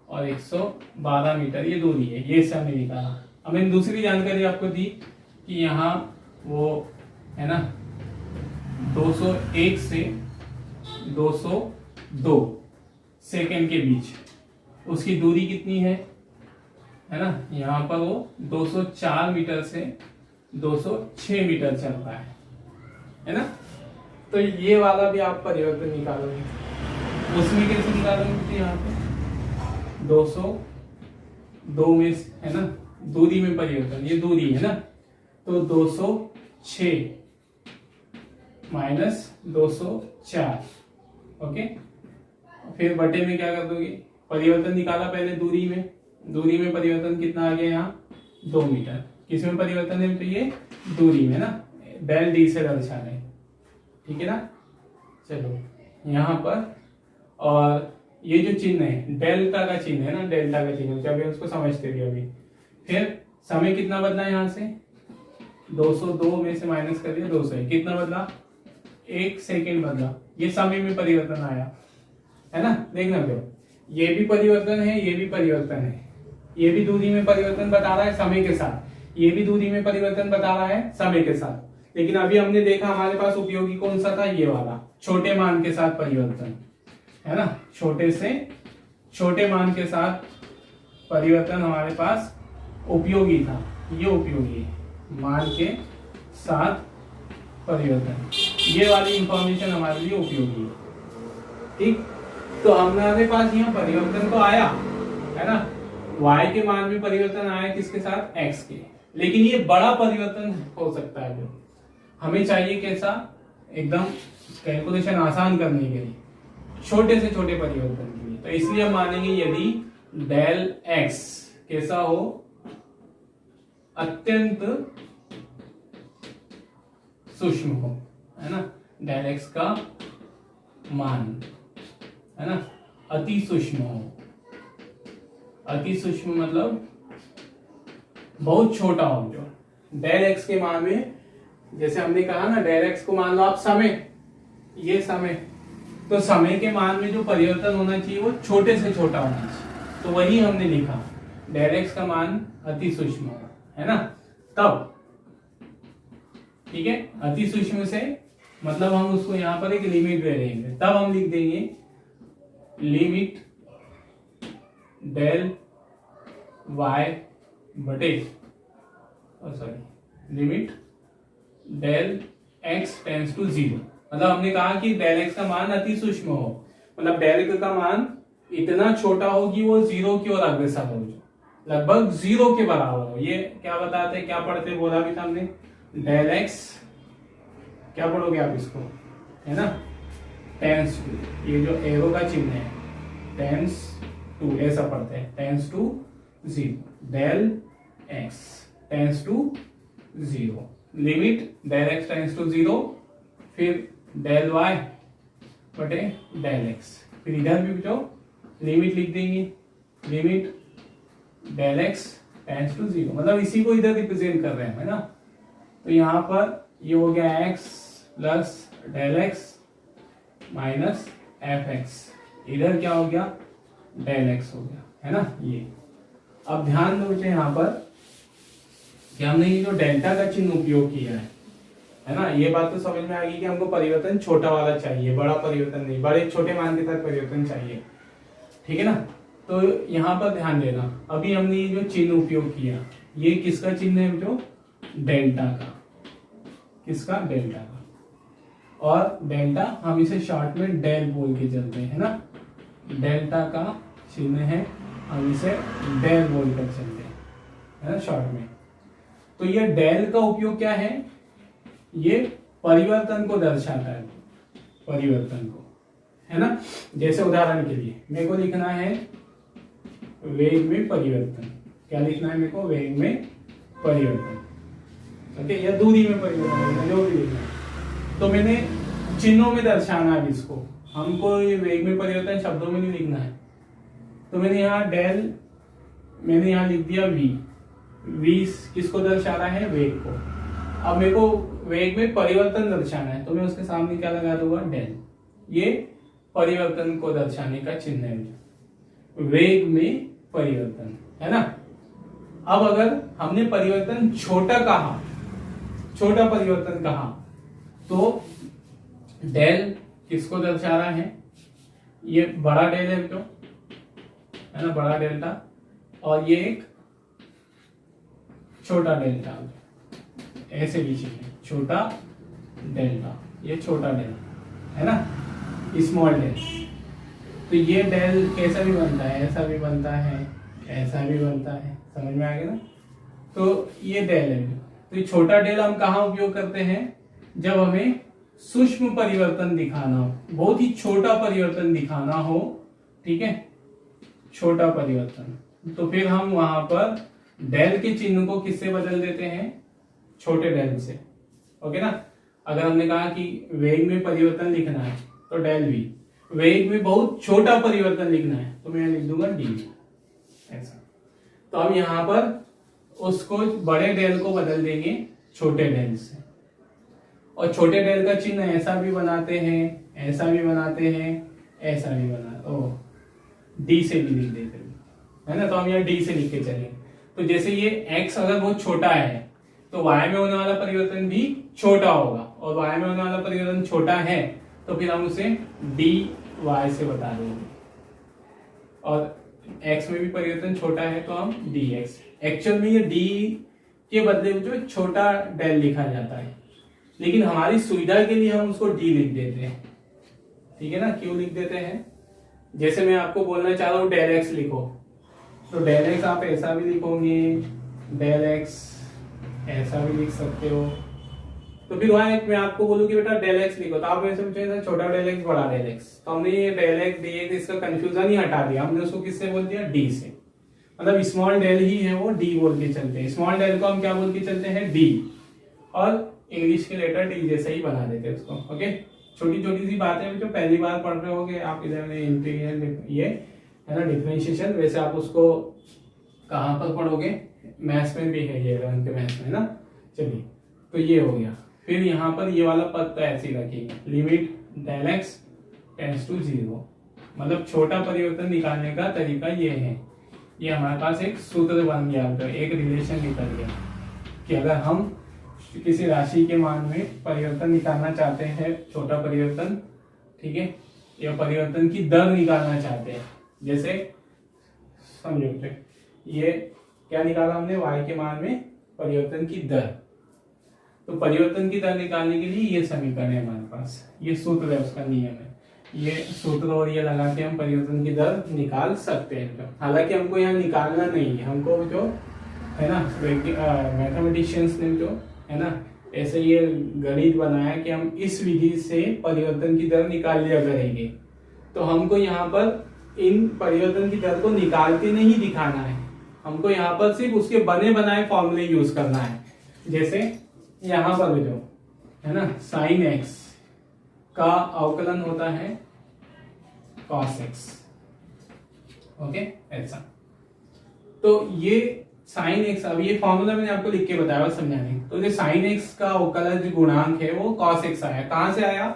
और 112 मीटर ये दूरी है, ये समय निकाला। अब मैंने दूसरी जानकारी आपको दी कि यहाँ वो, है ना, 201 से 202 सेकेंड के बीच उसकी दूरी कितनी है ना। यहाँ पर वो 204 मीटर से 206 मीटर चल रहा है ना। तो ये वाला भी आप परिवर्तन निकालोगे, उसमें कैसे निकालोगे, तो यहाँ पे 202 में, है ना, दूरी में परिवर्तन, ये दूरी है ना, तो 206 माइनस 204, ओके। फिर बटे में क्या कर दोगे, परिवर्तन निकाला पहले दूरी में, दूरी में परिवर्तन कितना आ गया यहाँ 2 मीटर, किस में परिवर्तन है, तो ये दूरी में ना, डेल डी से दर्शा रहे, ठीक है ना। चलो यहाँ पर, और ये जो चिन्ह है डेल्टा का चिन्ह है ना, डेल्टा का चिन्ह, जब उसको समझते थे अभी। फिर समय कितना बदला यहाँ से, 202 में से माइनस कर दिया 200, कितना बदला, 1 सेकेंड बदला, ये समय में परिवर्तन आया, है ना। देखना क्यों, ये भी परिवर्तन है, ये भी परिवर्तन है, ये भी दूरी में परिवर्तन बता रहा है समय के साथ, ये भी दूरी में परिवर्तन बता रहा है समय के साथ। लेकिन अभी हमने देखा हमारे पास उपयोगी कौन सा था, ये वाला छोटे मान के साथ परिवर्तन, है ना, छोटे से छोटे मान के साथ परिवर्तन हमारे पास उपयोगी था, ये उपयोगी है, मान के साथ परिवर्तन, ये वाली इंफॉर्मेशन हमारे लिए उपयोगी है, ठीक। तो हमारे पास यहाँ परिवर्तन तो आया, है ना, y के मान में परिवर्तन आया किसके साथ, x के, लेकिन ये बड़ा परिवर्तन हो सकता है, जो हमें चाहिए कैसा, एकदम कैलकुलेशन आसान करने के लिए, छोटे से छोटे परिवर्तन के लिए। तो इसलिए हम मानेंगे यदि डेल x कैसा हो, अत्यंत सूक्ष्म हो, है ना, डेल x का मान, है ना, अति सूक्ष्म हो। अति सूक्ष्म मतलब बहुत छोटा हो। जो डेल x के मान में, जैसे हमने कहा ना, डेल x को मान लो आप समय, ये समय, तो समय के मान में जो परिवर्तन होना चाहिए वो छोटे से छोटा होना चाहिए। तो वही हमने लिखा, डेल x का मान अति सूक्ष्म होगा, है ना। तब ठीक है, अति सूक्ष्म से मतलब हम उसको यहाँ पर एक लिमिट दे देंगे। तब हम लिख देंगे लिमिट डेल y बटे, sorry, limit del x tends to 0। मतलब हमने कहा कि डेल x का मान अति सूक्ष्म हो, मतलब डेल का मान इतना छोटा हो कि वो 0 की ओर अग्रसर हो, जो लगभग 0 के बराबर हो। ये क्या बताते हैं, क्या पढ़ते, बोला भी था हमने, डेल x, क्या पढ़ोगे आप इसको, है ना, टेंस टू, ये जो एरो का चिन्ह है, टेंस टू, ऐसा पढ़ते हैं, tends to 0, del x tends to 0, limit del x tends to 0, फिर डेल y बटे डेल x, फिर इधर भी जो लिमिट लिख देंगे, limit del x tends to 0, मतलब इसी को इधर रिप्रेजेंट कर रहे हैं, है ना। तो यहाँ पर ये हो गया x plus del x minus fx, इधर क्या हो गया, डेल x हो गया, है ना। ये अब ध्यान दो यहाँ पर कि हमने ये जो डेल्टा का चिन्ह उपयोग किया है ना, ये बात तो समझ में आ गई कि हमको परिवर्तन छोटा वाला चाहिए, बड़ा परिवर्तन नहीं, बड़े छोटे मान के साथ परिवर्तन चाहिए, ठीक है ना। तो यहाँ पर ध्यान देना, अभी हमने ये जो चिन्ह उपयोग किया, ये किसका चिन्ह है, जो डेल्टा का, किसका, डेल्टा का, और डेल्टा हम इसे शॉर्ट में डेल बोल के चलते हैं, ना, डेल्टा का चिन्ह है, हम इसे डेल बोल कर चलते हैं, है ना, शॉर्ट में। तो ये डेल का उपयोग क्या है, ये परिवर्तन को दर्शाता है, परिवर्तन को, है ना। जैसे उदाहरण के लिए मेरे को लिखना है वेग में परिवर्तन, क्या लिखना है मेरे को, वेग में परिवर्तन, ओके, या दूरी में परिवर्तन, जो भी लिखना है। तो मैंने चिन्हों में दर्शाना है इसको, हमको ये वेग में परिवर्तन शब्दों में नहीं लिखना है। तो मैंने यहाँ डेल, मैंने यहाँ लिख दिया v, v किसको दर्शा रहा है, वेग को। अब मेरे को वेग में परिवर्तन दर्शाना है, तो मैं उसके सामने क्या लगा दूंगा, डेल, ये परिवर्तन को दर्शाने का चिन्ह है, वेग में परिवर्तन, है ना। अब अगर हमने परिवर्तन छोटा कहा, छोटा परिवर्तन कहा, तो डेल किसको दर्शा रहा है, ये बड़ा डेल है जो, है ना, बड़ा डेल्टा, और ये एक छोटा डेल्टा, ऐसे भी चाहिए, छोटा डेल्टा, ये छोटा डेल, है ना, स्मॉल डेल। तो ये डेल कैसा भी बनता है, ऐसा भी बनता है, ऐसा भी बनता है, समझ में आ गया ना। तो ये डेल है, तो ये छोटा डेल हम कहाँ उपयोग करते हैं, जब हमें सूक्ष्म परिवर्तन दिखाना हो, बहुत ही छोटा परिवर्तन दिखाना हो, ठीक है, छोटा परिवर्तन, तो फिर हम वहां पर डेल के चिन्ह को किससे बदल देते हैं, छोटे डेल से, ओके ना। अगर हमने कहा कि वेग में परिवर्तन लिखना है तो डेल वी, वेग में बहुत छोटा परिवर्तन लिखना है तो मैं लिख दूंगा डी, ऐसा। तो अब यहाँ पर उसको बड़े डेल को बदल देंगे छोटे डेल से, और छोटे डेल का चिन्ह ऐसा भी बनाते हैं, ऐसा भी बनाते हैं, ऐसा भी बनाते, डी से भी लिख देते हैं, है ना। तो हम यहाँ डी से लिख के चलें, तो जैसे ये x अगर बहुत छोटा है तो y में होने वाला परिवर्तन भी छोटा होगा, और y में होने वाला परिवर्तन छोटा है तो फिर हम उसे dy से बता देंगे, और x में भी परिवर्तन छोटा है तो हम dx। एक्चुअल में ये d के बदले में जो छोटा डेल लिखा जाता है, लेकिन हमारी सुविधा के लिए हम उसको d लिख देते हैं, ठीक है ना। क्यों लिख देते हैं, जैसे मैं आपको बोलना चाह रहा हूँ डेल x लिखो, तो डेल x आप ऐसा भी लिखोगे, डेल x ऐसा भी लिख सकते हो, तो फिर वहां मैं आपको बोलूँ कि बेटा डेल एक्स लिखो, तो आप मेरे से पूछेंगे छोटा डेल एक्स बड़ा डेल एक्स, तो हमने ये डेल एक्स डी एक्स इसका कंफ्यूजन ही हटा दिया, हमने उसको किससे बोल दिया, डी से। मतलब स्मॉल डेल ही है वो डी बोल के चलते हैं, स्मॉल डेल को हम क्या बोल के चलते हैं, डी, और इंग्लिश के लेटर डी जैसे ही बना देते हैं उसको। ओके, छोटी छोटी सी बातें जो पहली बार पढ़ रहे होगे आप, इधर इंटीग्रल ये है ना डिफरेंशिएशन, वैसे आप उसको कहाँ पर पढ़ोगे, मैथ्स में भी है ये 11th के मैथ्स में ना। चलिए, तो ये हो गया। फिर यहाँ पर ये वाला पद तो ऐसे ही रखिएगा, limit del X tends to 0, मतलब छोटा परिवर्तन निकालने का तरीका ये है। ये हमारे पास एक सूत्र बन गया, एक रिलेशन निकल गया कि अगर हम किसी राशि के मान में परिवर्तन निकालना चाहते हैं, छोटा परिवर्तन, ठीक है, या परिवर्तन की दर निकालना चाहते हैं, जैसे समझो ये क्या निकाला हमने, y के मान में परिवर्तन की दर, तो परिवर्तन की दर निकालने के लिए ये समीकरण है हमारे पास, ये सूत्र है, उसका नियम है, ये सूत्र और ये लगा के हम परिवर्तन की दर निकाल सकते हैं। हालांकि हमको यहाँ निकालना नहीं है, हमको जो है ना मैथमेटिशियंस ने जो है ना ऐसे ये गणित बनाया कि हम इस विधि से परिवर्तन की दर निकाल लिया करेंगे, तो हमको यहाँ पर इन परिवर्तन की दर को निकाल के नहीं दिखाना है, हमको यहाँ पर सिर्फ उसके बने बनाए फॉर्मूले यूज करना है। जैसे यहाँ पर जो है ना साइन एक्स का अवकलन होता है कॉस एक्स, ओके ऐसा, तो ये साइन एक्स, अब ये फॉर्मूला मैंने आपको लिख के बताया समझाने, तो जो साइन एक्स का अवकलन जो गुणांक है वो कॉस एक्स आया, कहां से आया,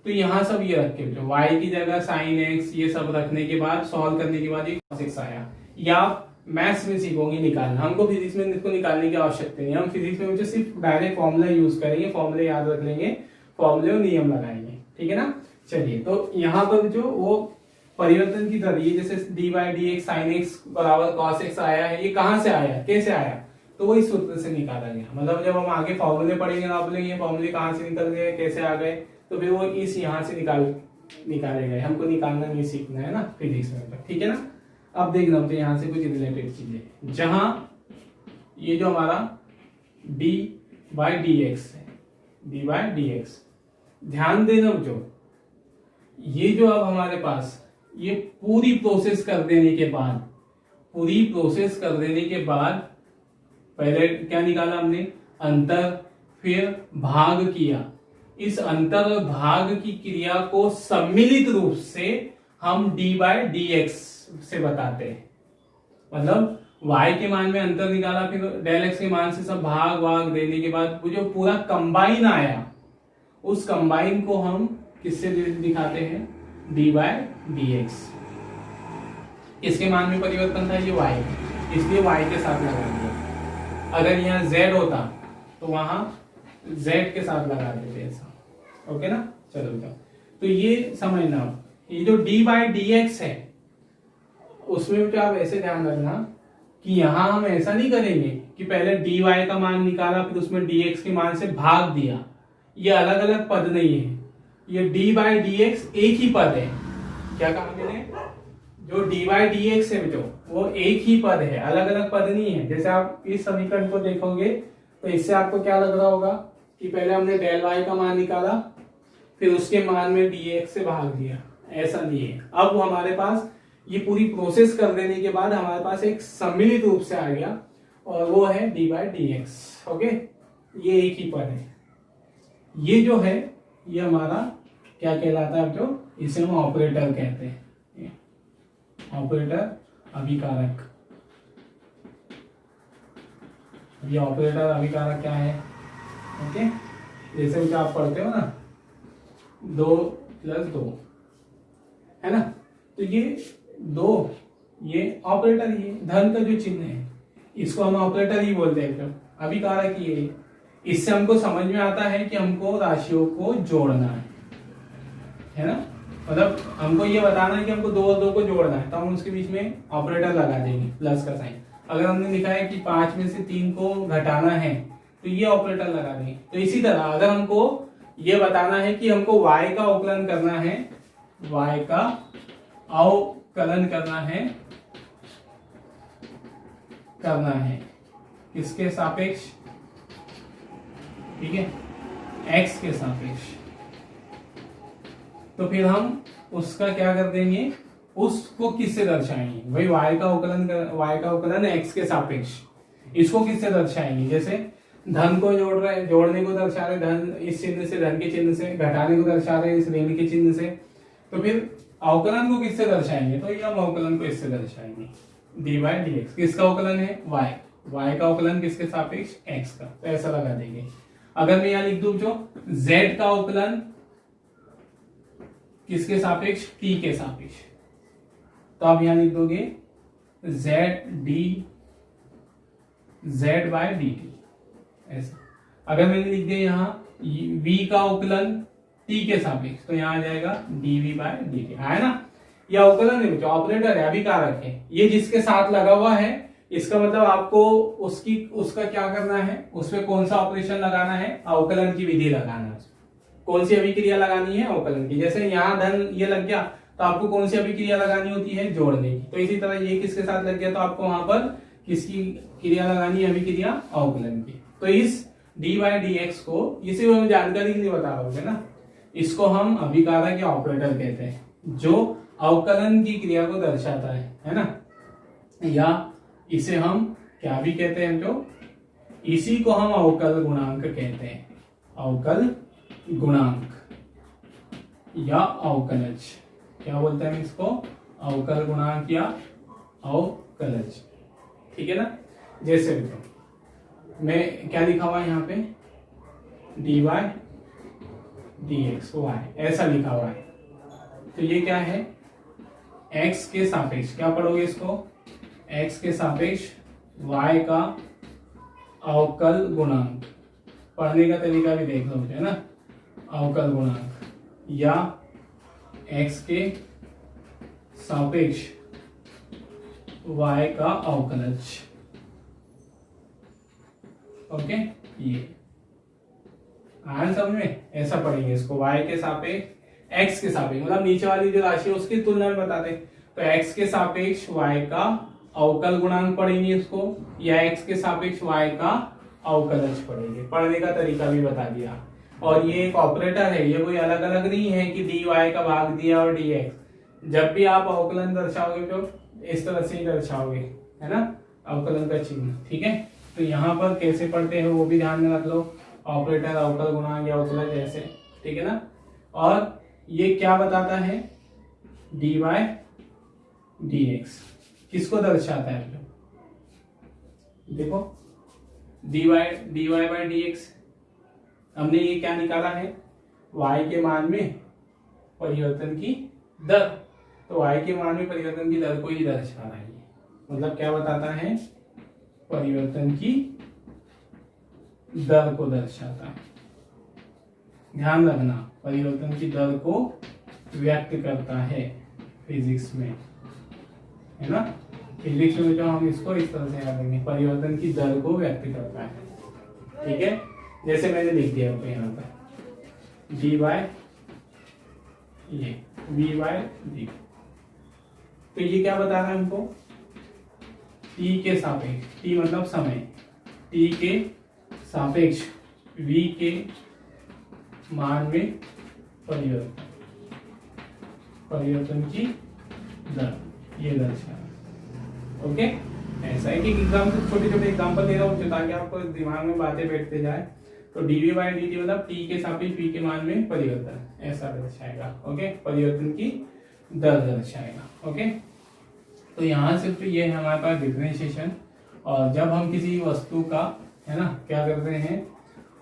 तो यहाँ सब ये रख के जो y की जगह साइन एक्स ये सब रखने के बाद सॉल्व करने के बाद ये कॉस एक्स आया। या मैथ्स में सीखोगे निकालना, हमको फिजिक्स में इसको निकालने की आवश्यकता नहीं, हम फिजिक्स में मुझे सिर्फ डायरेक्ट फॉर्मूला यूज करेंगे, फॉर्मूले याद रख लेंगे, फॉर्मूले और नियम लगाएंगे, ठीक है ना। चलिए, तो यहाँ पर जो वो परिवर्तन की दर, ये जैसे D by D x sine x बराबर कॉस एक्स आया है, ये कहाँ से आया, कैसे आया, तो वो इस सूत्र से निकाला गया। मतलब जब हम आगे फॉर्मूले पढ़ेंगे ना, आप बोलेंगे फॉर्मूले कहाँ से निकल गए, कैसे आ गए, तो फिर वो इस यहाँ से निकाले गए, हमको निकालना नहीं सीखना है ना फिजिक्स में, ठीक है ना। अब देखना तो यहाँ से कुछ रिलेटेड चीजें, जहां ये जो हमारा डी बाई डी एक्स है, डी बाई डी एक्स, ध्यान देना जो ये जो अब हमारे पास ये पूरी प्रोसेस कर देने के बाद, पहले क्या निकाला हमने, अंतर, फिर भाग किया, इस अंतर और भाग की क्रिया को सम्मिलित रूप से हम डी बाई डी एक्स से बताते हैं। मतलब y के मान में अंतर निकाला, फिर डेल एक्स के मान से सब भाग देने के बाद वो जो पूरा कंबाइन आया, उस कंबाइन को हम किससे दिखाते हैं, डी बाई डी एक्स। इसके मान में परिवर्तन था ये y, इसलिए y के साथ लगा दिया। अगर यहाँ z होता तो वहां z के साथ लगा देते ऐसा, ओके ना। चलो तो ये समझना, ये जो डी बाई डी एक्स है उसमें क्या आप ऐसे ध्यान रखना कि यहां हम ऐसा नहीं करेंगे कि पहले डी वाई का मान निकाला फिर उसमें डी एक्स के मान से भाग दिया, ये अलग अलग पद नहीं है, ये डी बाई डी एक्स एक ही पद है। क्या कहा मैंने, जो डी बाई डी एक्स है जो वो एक ही पद है, अलग अलग पद नहीं है। जैसे आप इस समीकरण को देखोगे तो इससे आपको क्या लग रहा होगा कि पहले हमने डेल वाई का मान निकाला फिर उसके मान में डी एक्स से भाग दिया, ऐसा नहीं है। अब हमारे पास ये पूरी प्रोसेस कर देने के बाद हमारे पास एक सम्मिलित रूप से आ गया और वो है D by D x, okay, ये एक ही पद है। ये जो है ये हमारा क्या कहलाता है, जो इसे हम ऑपरेटर कहते हैं, ऑपरेटर अभिकारक। ये ऑपरेटर अभिकारक क्या है, ओके, जैसे कि आप पढ़ते हो ना 2 + 2 है ना, तो ये 2 ये ऑपरेटर, ये धन का जो चिन्ह है इसको हम ऑपरेटर ही बोलते हैं, अभिकारक ये। इससे हमको समझ में आता है कि हमको राशियों को जोड़ना है ना, मतलब हमको ये बताना है कि हमको 2 और 2 को जोड़ना है, तो हम उसके बीच में ऑपरेटर लगा देंगे प्लस का साइन। अगर हमने लिखा है कि 5 में से 3 को घटाना है तो ये ऑपरेटर लगा देंगे। तो इसी तरह अगर हमको ये बताना है कि हमको y का अवकलन करना है, y का अवकलन करना है किसके सापेक्ष, ठीक है, x के सापेक्ष, तो फिर हम उसका क्या कर देंगे, उसको किससे दर्शाएंगे, भाई y का अवकलन x के सापेक्ष, इसको किससे दर्शाएंगे, जैसे धन को जोड़ रहे हैं, जोड़ने को दर्शा रहे धन इस चिन्ह से, धन के चिन्ह से, घटाने को दर्शा रहे इस ऋण के चिन्ह से, तो फिर अवकलन को किससे दर्शाएंगे, तो ये हम अवकलन को इससे दर्शाएंगे, dy dx। किसका अवकलन है, y का अवकलन किसके सापेक्ष, x का, तो ऐसा लगा देंगे। अगर मैं यहां लिख दूं जो z का अवकलन किसके सापेक्ष, t के सापेक्ष, तो आप यहां लिख दोगे z बाय dt ऐसा। अगर मैंने लिख दिया यहाँ v का अवकलन t के सापेक्ष, तो यहाँ आ जाएगा dv बाय dt, आया ना। ये अवकलन है बच्चों, ऑपरेटर है, अभिकारक है, ये जिसके साथ लगा हुआ है, इसका मतलब आपको उसका क्या करना है, उसमें कौन सा ऑपरेशन लगाना है, अवकलन की विधि लगाना है, कौन सी अभिक्रिया लगानी है, अवकलन की। जैसे यहाँ धन ये लग गया तो आपको कौन सी अभिक्रिया लगानी होती है, जोड़ने की। तो इसी तरह ये किसके साथ लग गया तो आपको वहां पर किसकी क्रिया लगानी है, अभिक्रिया अवकलन की। तो इस dy dx को, इसे मैं जानकारी के लिए बता रहा हूँ ना, इसको हम अभिकारक या ऑपरेटर कहते हैं, जो अवकलन की क्रिया को दर्शाता है ना, या इसे हम क्या भी कहते हैं, जो इसी को हम अवकल गुणांक कहते हैं, अवकल गुणांक या अवकलज, क्या बोलते हैं इसको, अवकल गुणांक या अवकलज, ठीक है ना। जैसे देखो मैं क्या लिखा हुआ है यहाँ पे, dy dx y ऐसा लिखा हुआ है, तो ये क्या है, x के सापेक्ष, क्या पढ़ोगे इसको, x के सापेक्ष y का अवकल गुणांक, पढ़ने का तरीका भी देख लो है ना, अवकल गुणांक या x के सापेक्ष y का अवकलज, ओके। ये आया समझ में, ऐसा पढ़ेंगे इसको, y के सापेक्ष x के सापेक्ष, मतलब नीचे वाली जो राशि है उसकी तुलना में बताते, तो x के सापेक्ष y का अवकल गुणांक पढ़ेंगे इसको, या x के सापेक्ष y का अवकलज पढ़ेंगे, पढ़ने का तरीका भी बता दिया। और ये एक ऑपरेटर है, ये कोई अलग अलग नहीं है कि dy का भाग दिया और dx, जब भी आप अवकलन दर्शाओगे तो इस तरह से ही दर्शाओगे, है ना, अवकलन का चिन्ह, ठीक है। तो यहाँ पर कैसे पढ़ते हैं वो भी ध्यान में रख लो, ऑपरेटर, अवकल गुणांक या अवकलज ऐसे, ठीक है ना। और ये क्या बताता है, dy dx किसको दर्शाता है, देखो dy बाय dx, हमने ये क्या निकाला है, y के मान में परिवर्तन की दर, तो y के मान में परिवर्तन की दर को ही दर्शा रहा है, मतलब क्या बताता है, परिवर्तन की दर को दर्शाता है, ध्यान रखना, परिवर्तन की दर को व्यक्त करता है फिजिक्स में, है ना। फिजिक्स में जो हम इसको इस तरह से याद रखेंगे, परिवर्तन की दर को व्यक्त करता है, ठीक है। जैसे मैंने लिख दिया तो यहाँ पर dy ये v बाय डी, तो ये क्या बता रहा है हमको, t के सापेक्ष, t मतलब समय, t के सापेक्ष v के मान में परिवर्तन की दर, ये दर्शा, ओके। ऐसा है कि एग्जाम से छोटे छोटे एग्जाम्पल दे रहा हूँ ताकि आपको दिमाग में बातें बैठते जाए। तो dv बाय dt मतलब t के सापेक्ष v के मान में परिवर्तन, ऐसा दर्शाएगा, ओके, परिवर्तन की दर दर्शाएगा, ओके। तो यहाँ सिर्फ ये है हमारे पास डिफरेंशिएशन, और जब हम किसी वस्तु का, है ना, क्या करते हैं,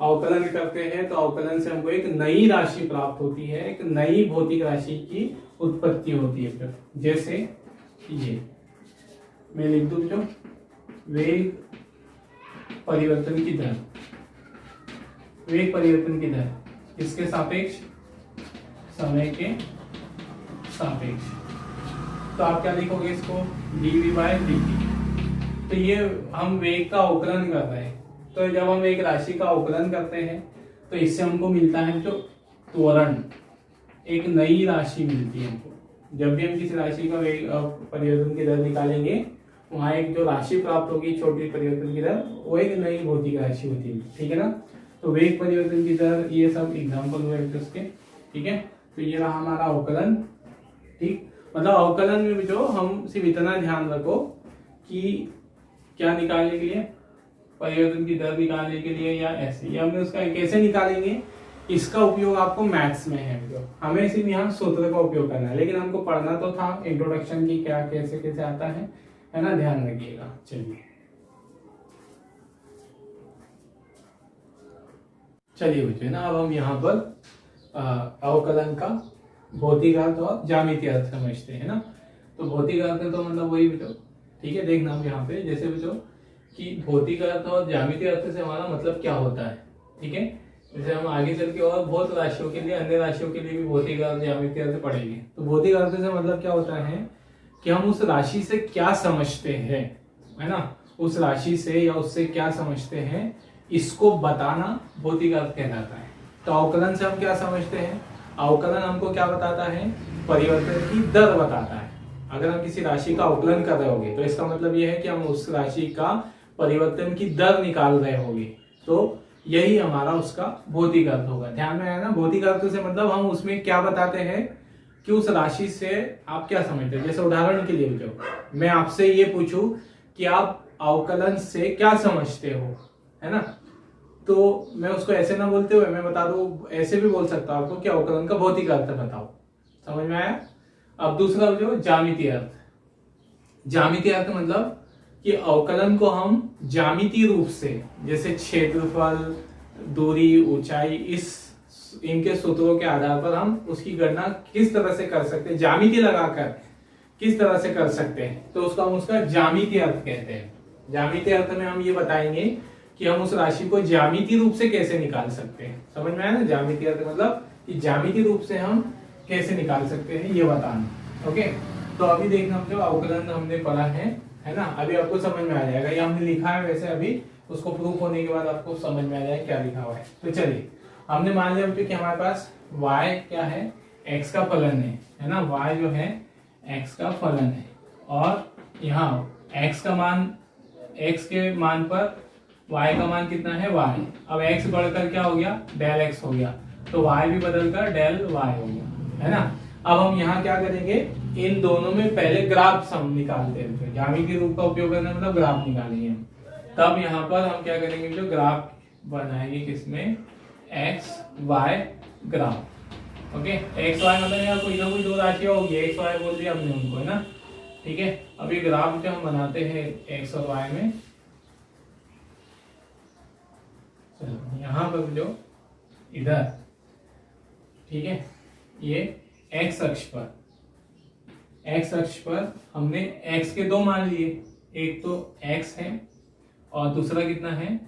अवकलन करते हैं, तो अवकलन से हमको एक नई राशि प्राप्त होती है, एक नई भौतिक राशि की उत्पत्ति होती है। फिर जैसे ये मैं लिख दूं जो वेग परिवर्तन की दर, वेग परिवर्तन की दर किसके सापेक्ष, समय के सापेक्ष, तो आप क्या लिखोगे इसको, dv बाय dt। तो ये हम वेग का अवकलन कर रहे हैं, तो जब हम एक राशि का अवकलन करते हैं तो इससे हमको मिलता है जो त्वरण, एक नई राशि मिलती है हमको। जब भी हम किसी राशि का वेग परिवर्तन की दर निकालेंगे, वहां एक जो राशि प्राप्त होगी छोटी परिवर्तन की दर, वो एक नई भौतिक राशि होती है, ठीक है ना। तो वेग परिवर्तन की दर, ये सब एग्जाम्पल हुए उसके। ठीक है, तो ये रहा हमारा अवकलन। ठीक, मतलब अवकलन में जो हम सिर्फ इतना ध्यान रखो कि क्या निकालने के लिए, परिवर्तन की दर निकालने के लिए या ऐसे, या हमें उसका कैसे निकालेंगे, इसका उपयोग आपको मैथ्स में है। जो हमें सिर्फ यहाँ सूत्र का उपयोग करना है, लेकिन हमको पढ़ना तो था इंट्रोडक्शन की क्या कैसे कैसे आता है ना, ध्यान रखिएगा। चलिए बच्चों ना, अब हम यहाँ पर अवकलन का भौतिक अर्थ और ज्यामितीय अर्थ समझते हैं ना। तो भौतिक अर्थ तो मतलब वही बच्चों, ठीक है, देखना हम यहाँ पे जैसे बच्चों कि भौतिक अर्थ और ज्यामितीय अर्थ से हमारा मतलब क्या होता है। ठीक है, जैसे हम आगे चल के और बहुत राशियों के लिए, अन्य राशियों के लिए भी भौतिक अर्थ ज्यामितीय अर्थ पढ़ेंगे। तो भौतिक अर्थ से मतलब क्या होता है कि हम उस राशि से क्या समझते हैं, है ना, उस राशि से या उससे क्या समझते हैं, इसको बताना भौतिक अर्थ कहलाता है। तो अवकलन से हम क्या समझते हैं, अवकलन हमको क्या बताता है, परिवर्तन की दर बताता है। अगर हम किसी राशि का अवकलन कर रहे होंगे तो इसका मतलब यह है कि हम उस राशि का परिवर्तन की दर निकाल रहे होंगे, तो यही हमारा उसका भौतिक अर्थ होगा। ध्यान में आया ना, भौतिक अर्थ से मतलब हम उसमें क्या बताते हैं कि उस राशि से आप क्या समझते हैं। जैसे उदाहरण के लिए जो मैं आपसे ये पूछूं कि आप अवकलन से क्या समझते हो, है ना, तो मैं उसको ऐसे ना बोलते हुए मैं बता दूं, ऐसे भी बोल सकता हूं आपको कि अवकलन का भौतिक अर्थ बताओ। समझ में आया। अब दूसरा जो ज्यामितीय अर्थ, ज्यामितीय अर्थ मतलब कि अवकलन को हम ज्यामितीय रूप से, जैसे क्षेत्रफल, दूरी, ऊंचाई, इनके सूत्रों के आधार पर हम उसकी गणना किस तरह से कर सकते हैं, ज्यामिति लगाकर किस तरह से कर सकते हैं, तो उसका हम उसका ज्यामितीय अर्थ कहते हैं। ज्यामितीय अर्थ में हम ये बताएंगे कि हम उस राशि को ज्यामितीय रूप से कैसे निकाल सकते हैं। समझ में आया ना, ज्यामितीय अर्थ मतलब कि ज्यामितीय रूप से हम कैसे निकाल सकते हैं, ये बताना। ओके, तो अभी देखना हम जो अवकलन हमने पढ़ा है ना, अभी आपको समझ में आ जाएगा। ये हमने लिखा है वैसे, अभी उसको प्रूफ होने के बाद आपको समझ में आ जाएगा क्या लिखा हुआ है। तो चलिए, हमने मान लिया कि हमारे पास y क्या है, x का फलन है ना, y जो है x का फलन है, और यहाँ x का मान, x के मान पर y का मान कितना है, y। अब x बढ़कर क्या हो गया, डेल x हो गया, तो y भी बदलकर डेल y हो गया, है ना। अब हम यहाँ क्या करेंगे, इन दोनों में पहले ग्राफ सम निकालते हैं। ज्यामितीय रूप का उपयोग करना मतलब ग्राफ निकालेंगे हम। तब यहाँ पर हम क्या करेंगे, जो ग्राफ बनाएंगे किसमें, X Y graph. Okay, X Y मतलब यहाँ कोई ना कोई दो राशियां होगी, एक्स वाई बोल दिया हमने उनको, है ना। ठीक है, अभी ग्राफ जो हम बनाते हैं एक्स और वाई में, चलो यहाँ पर जो इधर, ठीक है, ये एक्स अक्ष पर हमने एक्स के दो मान लिए, एक तो एक्स है और दूसरा कितना है,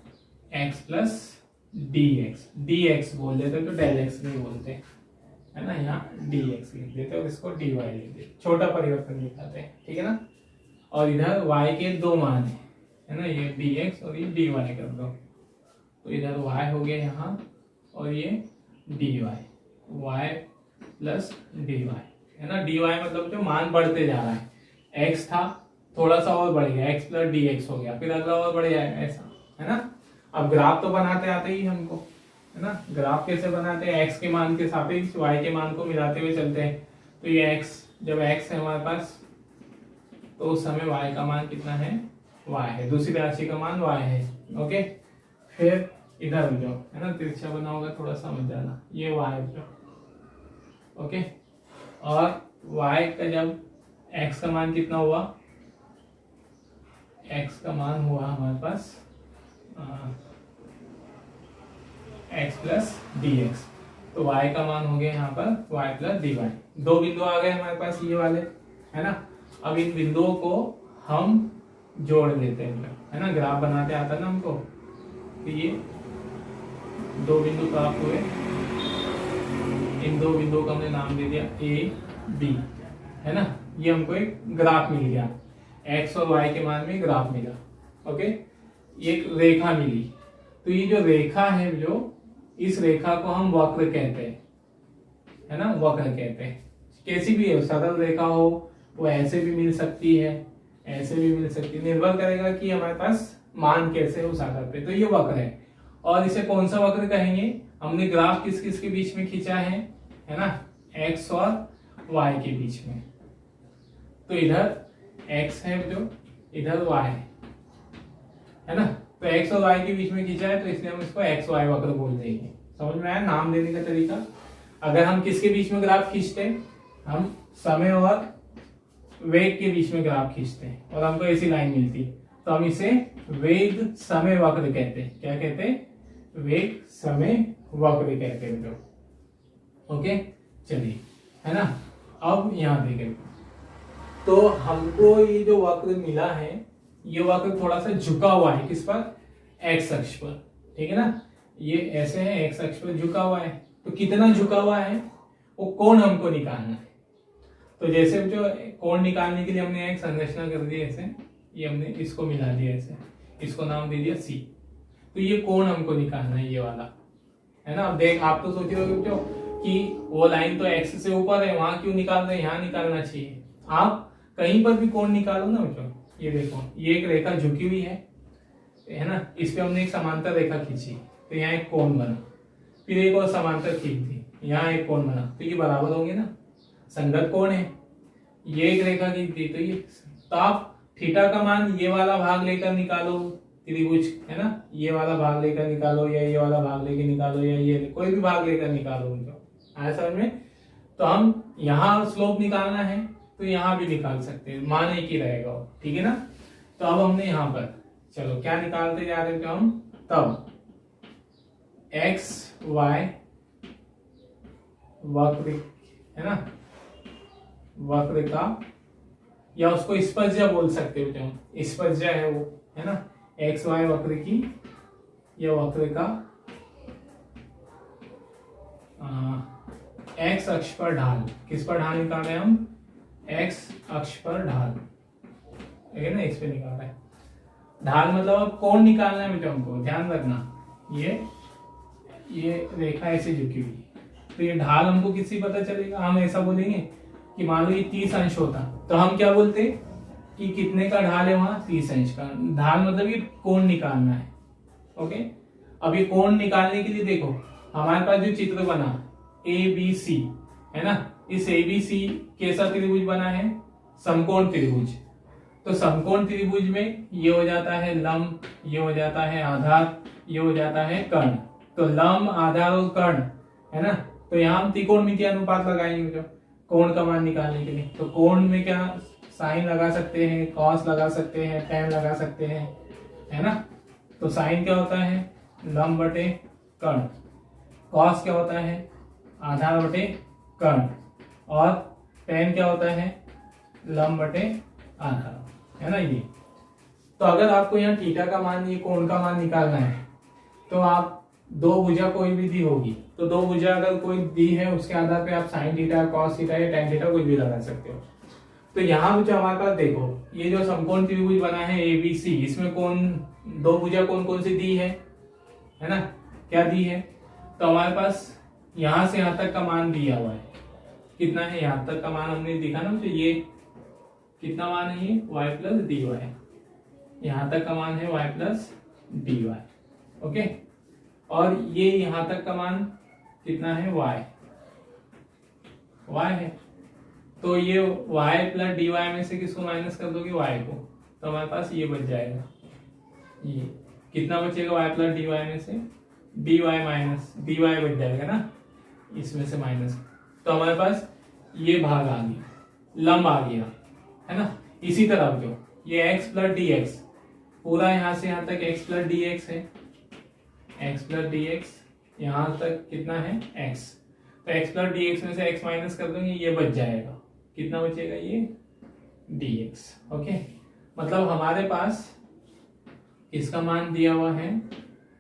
एक्स प्लस डी एक्स बोल देते तो डेल एक्स नहीं बोलते, है ना, यहाँ डी एक्स लिख देते और इसको डी वाई लिख देते, छोटा परिवर्तन दिखाते हैं। ठीक है ना, और इधर वाई के दो मान है ना, ये डी एक्स और ये डी वाई कर दो, तो इधर वाई हो गया यहाँ और ये D Y plus D Y, है ना। डी वाई मतलब जो मान बढ़ते जा रहा है, एक्स था थोड़ा सा और बढ़ गया, एक्स प्लस डी एक्स हो गया, फिर अगला और बढ़ जाएगा, ऐसा, है ना। अब ग्राफ तो बनाते आते ही हमको, है ना। ग्राफ कैसे बनाते हैं, एक्स के मान के सापेक्ष वाई के मान को मिलाते हुए चलते हैं। तो ये एक्स, जब एक्स है हमारे पास तो उस समय वाई का मान कितना है, वाई है, दूसरी राशि का मान वाई है। ओके, फिर इधर जो है ना, तिरछा बना होगा, थोड़ा समझ जाना, ये वाई जो, ओके, और y का जब x का मान कितना हुआ, x का मान हुआ हमारे पास x प्लस डी एक्स, तो y का मान हो गया यहाँ पर y प्लस डी वाई। दो बिंदु आ गए हमारे पास ये वाले, है ना। अब इन बिंदुओं को हम जोड़ देते हैं, है ना, ग्राफ बनाते आता ना हमको। तो ये दो बिंदु प्राप्त हुए, इन दो बिंदुओं का हमने नाम दे दिया ए बी, है ना। ये हमको एक ग्राफ मिल गया, एक्स और वाई के मान में ग्राफ मिला। ओके, एक रेखा मिली, तो ये जो रेखा है, जो इस रेखा को हम वक्र कहते हैं, है ना, वक्र कहते हैं। कैसी भी है, सरल रेखा हो, वो ऐसे भी मिल सकती है, ऐसे भी मिल सकती है, निर्भर करेगा कि हमारे पास मान कैसे है उस आधार पे। तो ये वक्र है, और इसे कौन सा वक्र कहेंगे? हमने ग्राफ किस किस के बीच में खींचा है ना, x और y के बीच में। तो इधर x है जो, इधर y है ना, तो x और y के बीच में खींचा है, तो इसलिए हम इसको एक्स वाई वक्र बोल देंगे। समझ में आया नाम देने का तरीका? अगर हम किसके बीच में ग्राफ खींचते हैं, हम समय और वेग के बीच में ग्राफ खींचते हैं और हमको ऐसी लाइन मिलती है, तो हम इसे वेग समय वक्र कहते हैं। क्या कहते हैं? वेग समय वक्र कहते हैं जो। ओके, चलिए, है ना। अब यहां देखें, तो हमको ये जो वक्र मिला है, ये वक्र थोड़ा सा झुका हुआ है, किस पर? एक्स अक्ष पर, ठीक है ना। ये ऐसे है, एक्स अक्ष पर झुका हुआ है, तो कितना झुका हुआ है वो कोण हमको निकालना है। तो जैसे जो कोण निकालने के लिए हमने एक संरचना कर दी ऐसे, ये हमने इसको मिला दिया ऐसे, इसको नाम दे दिया सी। तो ये कोण हमको निकालना है, ये वाला, है ना। अब देख, आप तो सोच रहे हो कि वो लाइन तो एक्स से ऊपर है, वहां क्यों निकाल रहे हैं, यहाँ निकालना चाहिए। आप कहीं पर भी कोण निकालो ना बच्चों, ये देखो, ये एक रेखा झुकी हुई है ना, इस पे हमने एक समांतर रेखा खींची, तो यहाँ एक कोण बना, फिर एक और समांतर खींच दी, यहाँ एक कोण बना, तो ये बराबर होंगे ना, संगत कोण है। ये एक रेखा खींच दी, तो ये, तो आप थीटा का मान ये वाला भाग लेकर निकालो, त्रिभुज, है ना, ये वाला भाग लेकर निकालो, या ये वाला भाग लेकर निकालो, या ये कोई भी भाग लेकर निकालो, आया समझ में। तो हम यहाँ स्लोप निकालना है, तो यहाँ भी निकाल सकते हैं, मान एक ही रहेगा, ठीक है ना। तो अब हमने यहाँ पर, चलो क्या निकालते जा रहे थे हम, तब एक्स वाई वक्र, है ना, वक्र का, या उसको स्पर्शा बोल सकते हो, हम स्पर्शा है वो, है ना, एक्स वाई वक्र की, या वक्र का एक्स अक्ष पर ढाल, किस पर ढाल निकाल रहे हैं हम, एक्स अक्ष पर ढाल, ठीक है ना, इस पे निकाल रहे हैं ढाल, मतलब अब कोण निकालना है बेटा हमको, ध्यान रखना, ये रेखा ऐसे झुकी हुई है, तो ये ढाल हमको किससे पता चलेगा, हम ऐसा बोलेंगे कि मान लो ये 30 अंश होता, तो हम क्या बोलते कि कितने का ढाल है वहां, 30 अंश का ढाल, मतलब ये कोण निकालना है। ओके, अब ये कोण निकालने के लिए देखो, हमारे पास जो चित्र बना ABC, है ना, इस ABC कैसा त्रिभुज बना है, समकोण त्रिभुज। तो समकोण त्रिभुज में ये हो जाता है लंब, ये हो जाता है आधार, ये हो जाता है कर्ण। तो लंब, आधार और कर्ण, है ना, तो यहाँ हम त्रिकोणमितीय अनुपात लगाएंगे जो कोण का मान निकालने के लिए। तो कोण में क्या साइन लगा सकते हैं, कॉस लगा सकते हैं, टैन लगा सकते हैं, है ना। तो साइन क्या होता है, लंब बटे कर्ण, कॉस क्या होता है, आधार बटे कर्ण, और टैन क्या होता है, लंब बटे आधार, है ना ये। तो अगर आपको यहाँ थीटा का मान, ये कोण का मान निकालना है, तो आप दो भुजा कोई भी दी होगी, तो दो भुजा अगर कोई दी है, उसके आधार पे आप साइन थीटा, कॉस थीटा या टैन थीटा कुछ भी लगा सकते हो। तो यहाँ जो हमारे पास देखो, ये जो समकोण त्रिभुज बना है ABC, इसमें कौन दो भुजा कौन कौन सी दी है ना, क्या दी है, तो हमारे पास यहां से यहां तक का मान दिया हुआ है, कितना है, यहां तक का मान हमने दिखा ना, तो ये कितना मान है, ये y प्लस dy, यहां तक का मान है y प्लस dy। ओके, और ये यहां तक का मान कितना है, y है, तो ये y प्लस dy में से किसको माइनस कर दोगे, y को, तो हमारे पास ये बच जाएगा, ये कितना बचेगा, y प्लस dy में से dy माइनस dy बच जाएगा ना, इसमें से माइनस, तो हमारे पास ये भाग आ गया, लंब आ गया, है ना। इसी तरह जो ये x प्लस dx, पूरा यहां से यहां तक x प्लस dx है, x प्लस dx यहां तक कितना है, x, तो x प्लस dx में से x माइनस कर देंगे, ये बच जाएगा, कितना बचेगा, ये dx। ओके, मतलब हमारे पास इसका मान दिया हुआ है,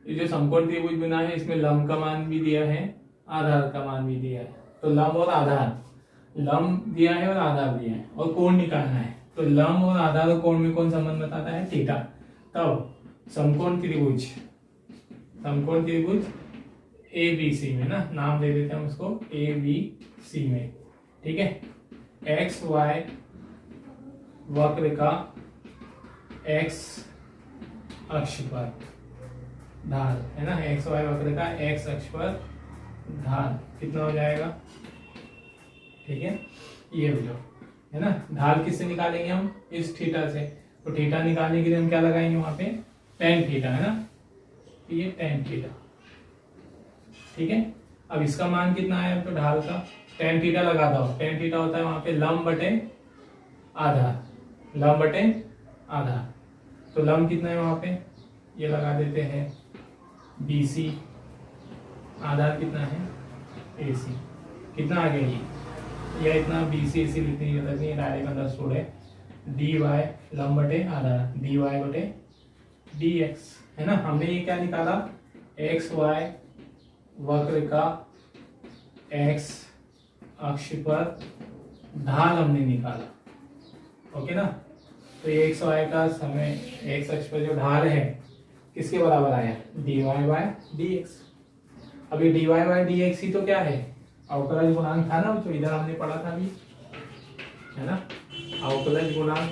ये जो समकोण त्रिभुज बना है, इसमें लंब का मान भी दिया है, आधार का मान भी दिया है। तो लंब और आधार, लंब दिया है और आधार दिया है, और कोण निकालना है, तो लंब और आधार और कोण में कौन संबंध बताता है, थीटा। तब समकोण त्रिभुज, समकोण त्रिभुज ABC में ना, नाम दे देते हैं हम उसको ABC में, ठीक है, एक्स वाई वक्र का x अक्ष पर, ढाल, है ना, एक्स वाई वक्र का एक्स अक्ष पर ढाल कितना हो जाएगा, ठीक है, ये हो जाओ, है ना। ढाल किससे निकालेंगे हम, इस थीटा से, तो थीटा निकालने के लिए हम क्या लगाएंगे वहां पे, टेन थीटा, है ना, ये टेन थीटा, ठीक है। अब इसका मान कितना है, तो ढाल का टेन थीटा लगा दो, टेन थीटा होता है वहां पे लंब बटे आधार, लंब बटे आधार, तो लंब कितना है वहां पे, ये लगा देते हैं BC, आधार कितना है AC, कितना आ गया ये इतना BC AC लिखने की जरूरत नहीं है, डायरेक्ट अंडरस्टूड है, dy लंब बटे आधार dy बटे dx, है ना। हमने ये क्या निकाला, एक्स वाई वक्र का x अक्ष पर ढाल हमने निकाला, ओके ना। तो ये एक्स वाई का समय एक्स अक्ष पर जो ढाल है किसके बराबर आया, dy बाय dx। अब ये dy बाय dx ही तो क्या है, अवकलज गुणांक था ना, जो इधर हमने पढ़ा था अभी, है ना, अवकलज गुणांक,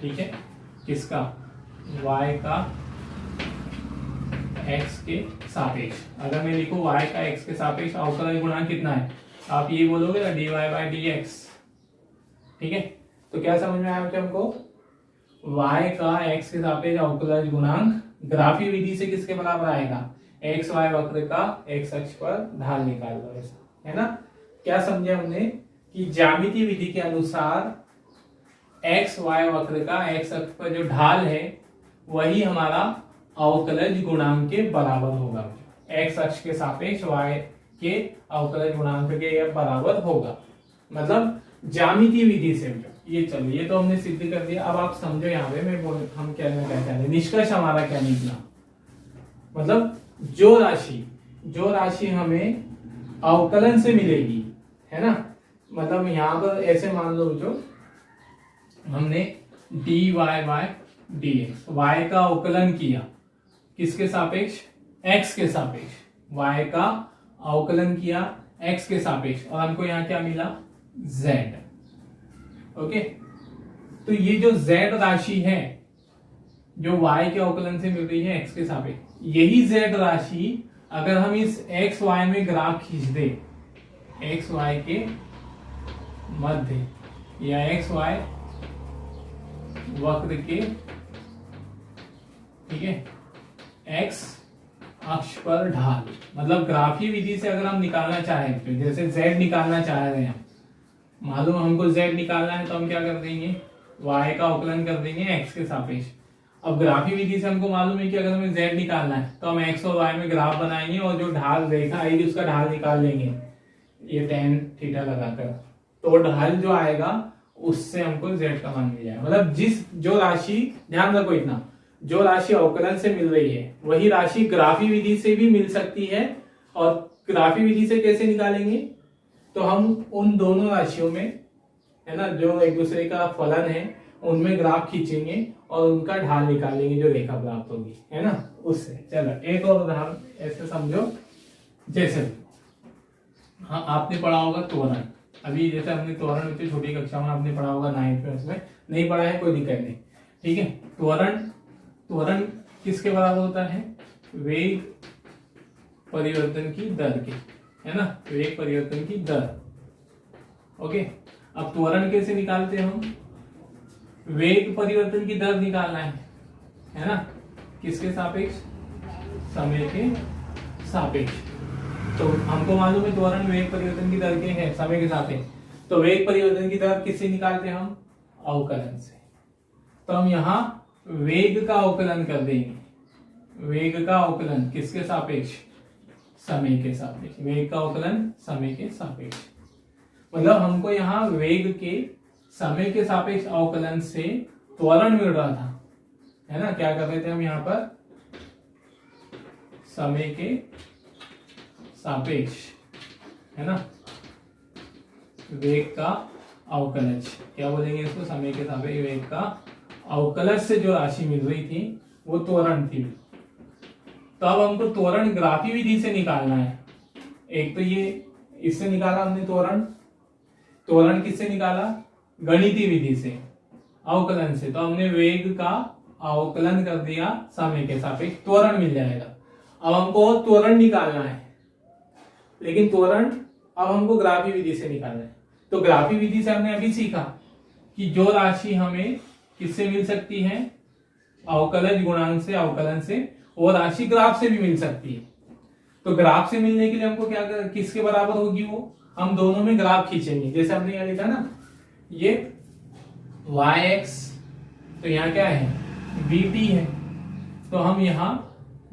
ठीक है, किसका, y का x के सापेक्ष। अगर मैं लिखूं y का x के सापेक्ष अवकलज गुणांक कितना है, आप ये बोलोगे ना dy बाय dx, ठीक है। तो क्या समझ में आया बच्चे हमको, y का x के सापेक्ष अवकलज गुणांक ग्राफी विधि से किसके बराबर आएगा, एक्स वाई वक्र का x अक्ष पर ढाल निकाल लो, ऐसा, है ना। क्या समझे हमने कि ज्यामितीय विधि के अनुसार एक्स वाई वक्र का x अक्ष पर जो ढाल है वही हमारा अवकलज गुणांक के बराबर होगा, x अक्ष के सापेक्ष y के अवकलज गुणांक के बराबर होगा, मतलब ज्यामितीय विधि से। ये चलो, ये तो हमने सिद्ध कर दिया। अब आप समझो यहाँ पे हम क्या चाहते हैं, निष्कर्ष हमारा क्या निकला, मतलब जो राशि हमें अवकलन से मिलेगी, है ना, मतलब यहाँ पर ऐसे मान लो जो हमने dy बाय dx, y का अवकलन किया किसके सापेक्ष, x के सापेक्ष, y का अवकलन किया x के सापेक्ष, और हमको यहाँ क्या मिला, z, ओके। तो ये जो z राशि है जो y के अवकलन से मिल रही है x के सापेक्ष, यही z राशि अगर हम इस x y में ग्राफ खींच दे, x y के मध्य या x y वक्र के, ठीक है, x अक्ष पर ढाल, मतलब ग्राफीय विधि से अगर हम निकालना चाहें, तो जैसे z निकालना चाह रहे हैं, मालूम हमको z निकालना है, तो हम क्या कर देंगे, y का अवकलन कर देंगे x के सापेक्ष। अब ग्राफीय विधि से हमको मालूम है कि अगर हमें z निकालना है तो हम x और y में ग्राफ बनाएंगे और जो ढाल रेखा आएगी उसका ढाल निकाल लेंगे, ये tan थीटा लगाकर, तो ढाल जो आएगा उससे हमको z का मान मिल जाएगा। मतलब जो राशि, ध्यान रखो इतना, जो राशि अवकलन से मिल रही है वही राशि ग्राफीय विधि से भी मिल सकती है। और ग्राफीय विधि से कैसे निकालेंगे, तो हम उन दोनों राशियों में, है ना, जो एक दूसरे का फलन है उनमें ग्राफ खींचेंगे और उनका ढाल निकालेंगे जो रेखा प्राप्त होगी, है ना, उससे। चलो एक और उदाहरण ऐसे समझो, जैसे हाँ आपने पढ़ा होगा त्वरण, अभी जैसे हमने त्वरण बच्चे छोटी कक्षा में आपने पढ़ा होगा 9th में, उसमें नहीं पढ़ा है कोई दिक्कत नहीं, ठीक है। त्वरण किसके बराबर होता है, वेग परिवर्तन की दर के, है ना, वेग परिवर्तन की दर, ओके। अब त्वरण कैसे निकालते हैं हम, वेग परिवर्तन की दर निकालना है ना, किसके सापेक्ष, समय के सापेक्ष। तो हमको मालूम है त्वरण वेग परिवर्तन की दर के है समय के सापेक्ष, तो वेग परिवर्तन की दर किससे निकालते हैं हम, अवकलन से। तो हम यहाँ वेग का अवकलन कर देंगे, वेग का अवकलन किसके सापेक्ष, समय के सापेक्ष, वेग का अवकलन समय के सापेक्ष। मतलब हमको यहाँ वेग के समय के सापेक्ष अवकलन से त्वरण मिल रहा था, है ना। क्या कर रहे थे हम यहाँ पर, समय के सापेक्ष, है ना, वेग का अवकलज, क्या बोलेंगे इसको, समय के सापेक्ष वेग का अवकलज से जो राशि मिल रही थी वो त्वरण थी। तो अब हमको त्वरण ग्राफी विधि से निकालना है। एक तो ये इससे निकाला हमने त्वरण किससे निकाला, गणितीय विधि से, अवकलन से। तो हमने वेग का अवकलन कर दिया समय के सापेक्ष, त्वरण मिल जाएगा। अब हमको त्वरण निकालना है, लेकिन त्वरण अब हमको ग्राफी विधि से निकालना है। तो ग्राफी विधि से हमने अभी सीखा कि जो राशि हमें किससे मिल सकती है, अवकलज गुणांक से, अवकलन से, वो राशि ग्राफ से भी मिल सकती है। तो ग्राफ से मिलने के लिए हमको क्या किसके बराबर होगी, वो हम दोनों में ग्राफ खींचेंगे। जैसे हमने यहाँ लिखा ना, ये yx, तो यहाँ क्या है vt है, तो हम यहाँ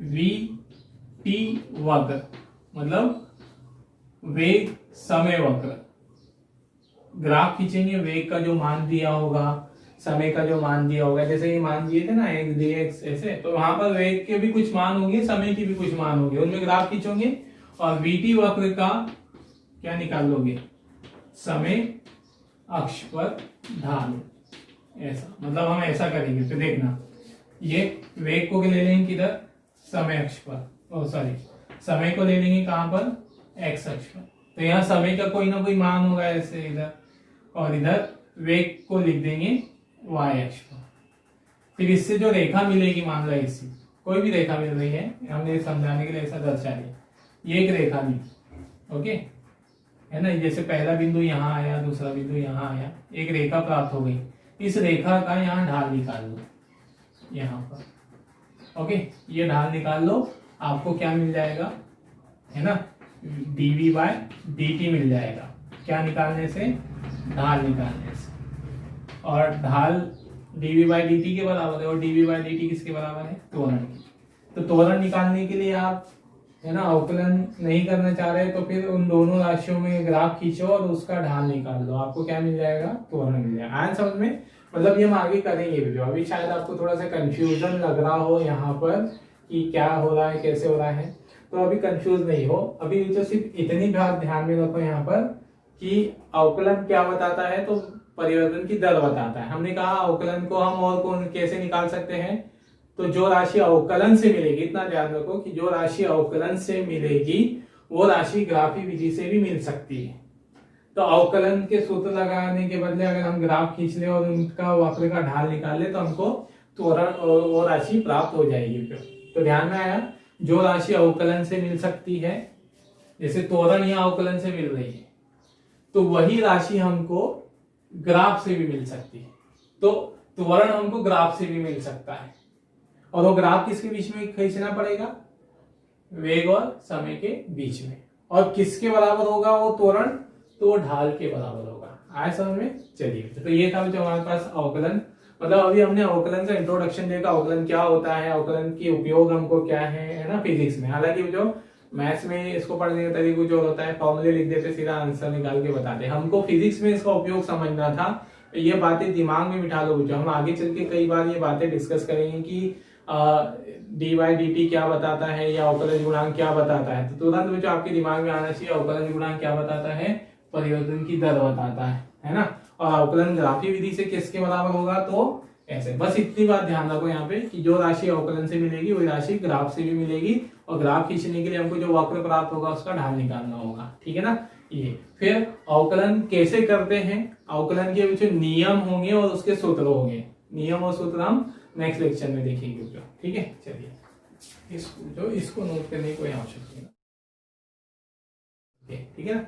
vt वक्र मतलब वेग समय वक्र ग्राफ खींचेंगे। वेग का जो मान दिया होगा, समय का जो मान दिया होगा, जैसे ये मान दिए थे ना x dx ऐसे, तो वहां पर वेग के भी कुछ मान होंगे, समय के भी कुछ मान होंगे, उनमें ग्राफ खींचोगे और vt वक्र का क्या निकाल लोगे, समय अक्ष पर ढाल। ऐसा मतलब हम ऐसा करेंगे। तो देखना, ये वेग को ले लेंगे किधर, समय अक्ष पर, सॉरी समय को ले लेंगे कहां पर, x अक्ष पर। तो यहाँ समय का कोई ना कोई मान होगा ऐसे इधर, और इधर वेग को लिख देंगे y अक्ष पर। फिर इससे जो रेखा मिलेगी, मान लो ऐसी कोई भी रेखा मिल रही है, हमने समझाने के लिए ऐसा दर्शा दिया, ये एक रेखा मिली, ओके है ना। जैसे पहला बिंदु यहाँ आया, दूसरा बिंदु यहाँ आया, एक रेखा प्राप्त हो गई। इस रेखा का यहाँ ढाल निकाल लो, यहाँ पर, ओके ये ढाल निकाल लो, आपको क्या मिल जाएगा, है ना, dv बाय dt मिल जाएगा। क्या निकालने से, ढाल निकालने से। और ढाल dv बाय dt के बराबर है, और dv बाय dt किसके बराबर है, त्वरण की। तो त्वरण निकालने के लिए आप, है ना, अवकलन नहीं करना चाह रहे तो फिर उन दोनों राशियों में ग्राफ खींचो और उसका ढाल निकाल लो, आपको क्या मिल जाएगा, त्वरण मिल जाएगा। आया समझ में। मतलब ये हम आगे करेंगे वीडियो, अभी शायद आपको थोड़ा सा कंफ्यूजन लग रहा हो यहाँ पर कि क्या हो रहा है, कैसे हो रहा है, तो अभी कंफ्यूज नहीं हो। अभी तो सिर्फ इतनी बात ध्यान में रखो यहाँ पर कि अवकलन क्या बताता है, तो परिवर्तन की दर बताता है। हमने कहा अवकलन को हम और कौन कैसे निकाल सकते हैं, तो जो राशि अवकलन से मिलेगी, इतना ध्यान रखो कि जो राशि अवकलन से मिलेगी वो राशि ग्राफी विधि से भी मिल सकती है। तो अवकलन के सूत्र लगाने के बदले अगर हम ग्राफ खींच ले और उनका वक्र का ढाल निकाल ले तो हमको त्वरण वो राशि प्राप्त हो जाएगी। तो ध्यान में आया, जो राशि अवकलन से मिल सकती है, जैसे त्वरण या अवकलन से मिल रही है, तो वही राशि हमको ग्राफ से भी मिल सकती है। तो त्वरण हमको ग्राफ से भी मिल सकता है, और वो ग्राफ किसके बीच में खींचना पड़ेगा, वेग और समय के बीच में। और किसके बराबर होगा वो त्वरण, तो वो ढाल के बराबर होगा। आया समझ में। चलिए, तो ये था जो हमारे पास अवकलन, मतलब अभी हमने अवकलन का इंट्रोडक्शन देखा, अवकलन क्या होता है, अवकलन की उपयोग हमको क्या है ना, फिजिक्स में। हालांकि जो मैथ्स में इसको पढ़ने का तरीका जो होता है, फॉर्मूले लिख देते, सीधा आंसर निकाल के बताते। हमको फिजिक्स में इसका उपयोग समझना था। ये बातें दिमाग में बिठा लो बच्चों, हम आगे चल के कई बार ये बातें डिस्कस करेंगे कि डी बाई डी टी क्या बताता है या अवकलन गुणांक क्या बताता है। तो तुरंत बच्चों आपके दिमाग में आना चाहिए अवकलन गुणांक क्या बताता है, परिवर्तन की दर बताता है ना। और अवकलन ग्राफी विधि से किसके बराबर होगा, तो ऐसे। बस इतनी बात ध्यान रखो यहाँ पे कि जो राशि अवकलन से मिलेगी वही राशि ग्राफ से भी मिलेगी, और ग्राफ खींचने के लिए हमको जो वक्र प्राप्त होगा उसका ढाल निकालना होगा, ठीक है ना। ये फिर अवकलन कैसे करते हैं, अवकलन के कुछ नियम होंगे और उसके सूत्र होंगे। नियम और सूत्र हम नेक्स्ट लेक्चर में देखेंगे, ठीक है। चलिए, इसको नोट करने की कोई आवश्यकता नहीं, ठीक है ना।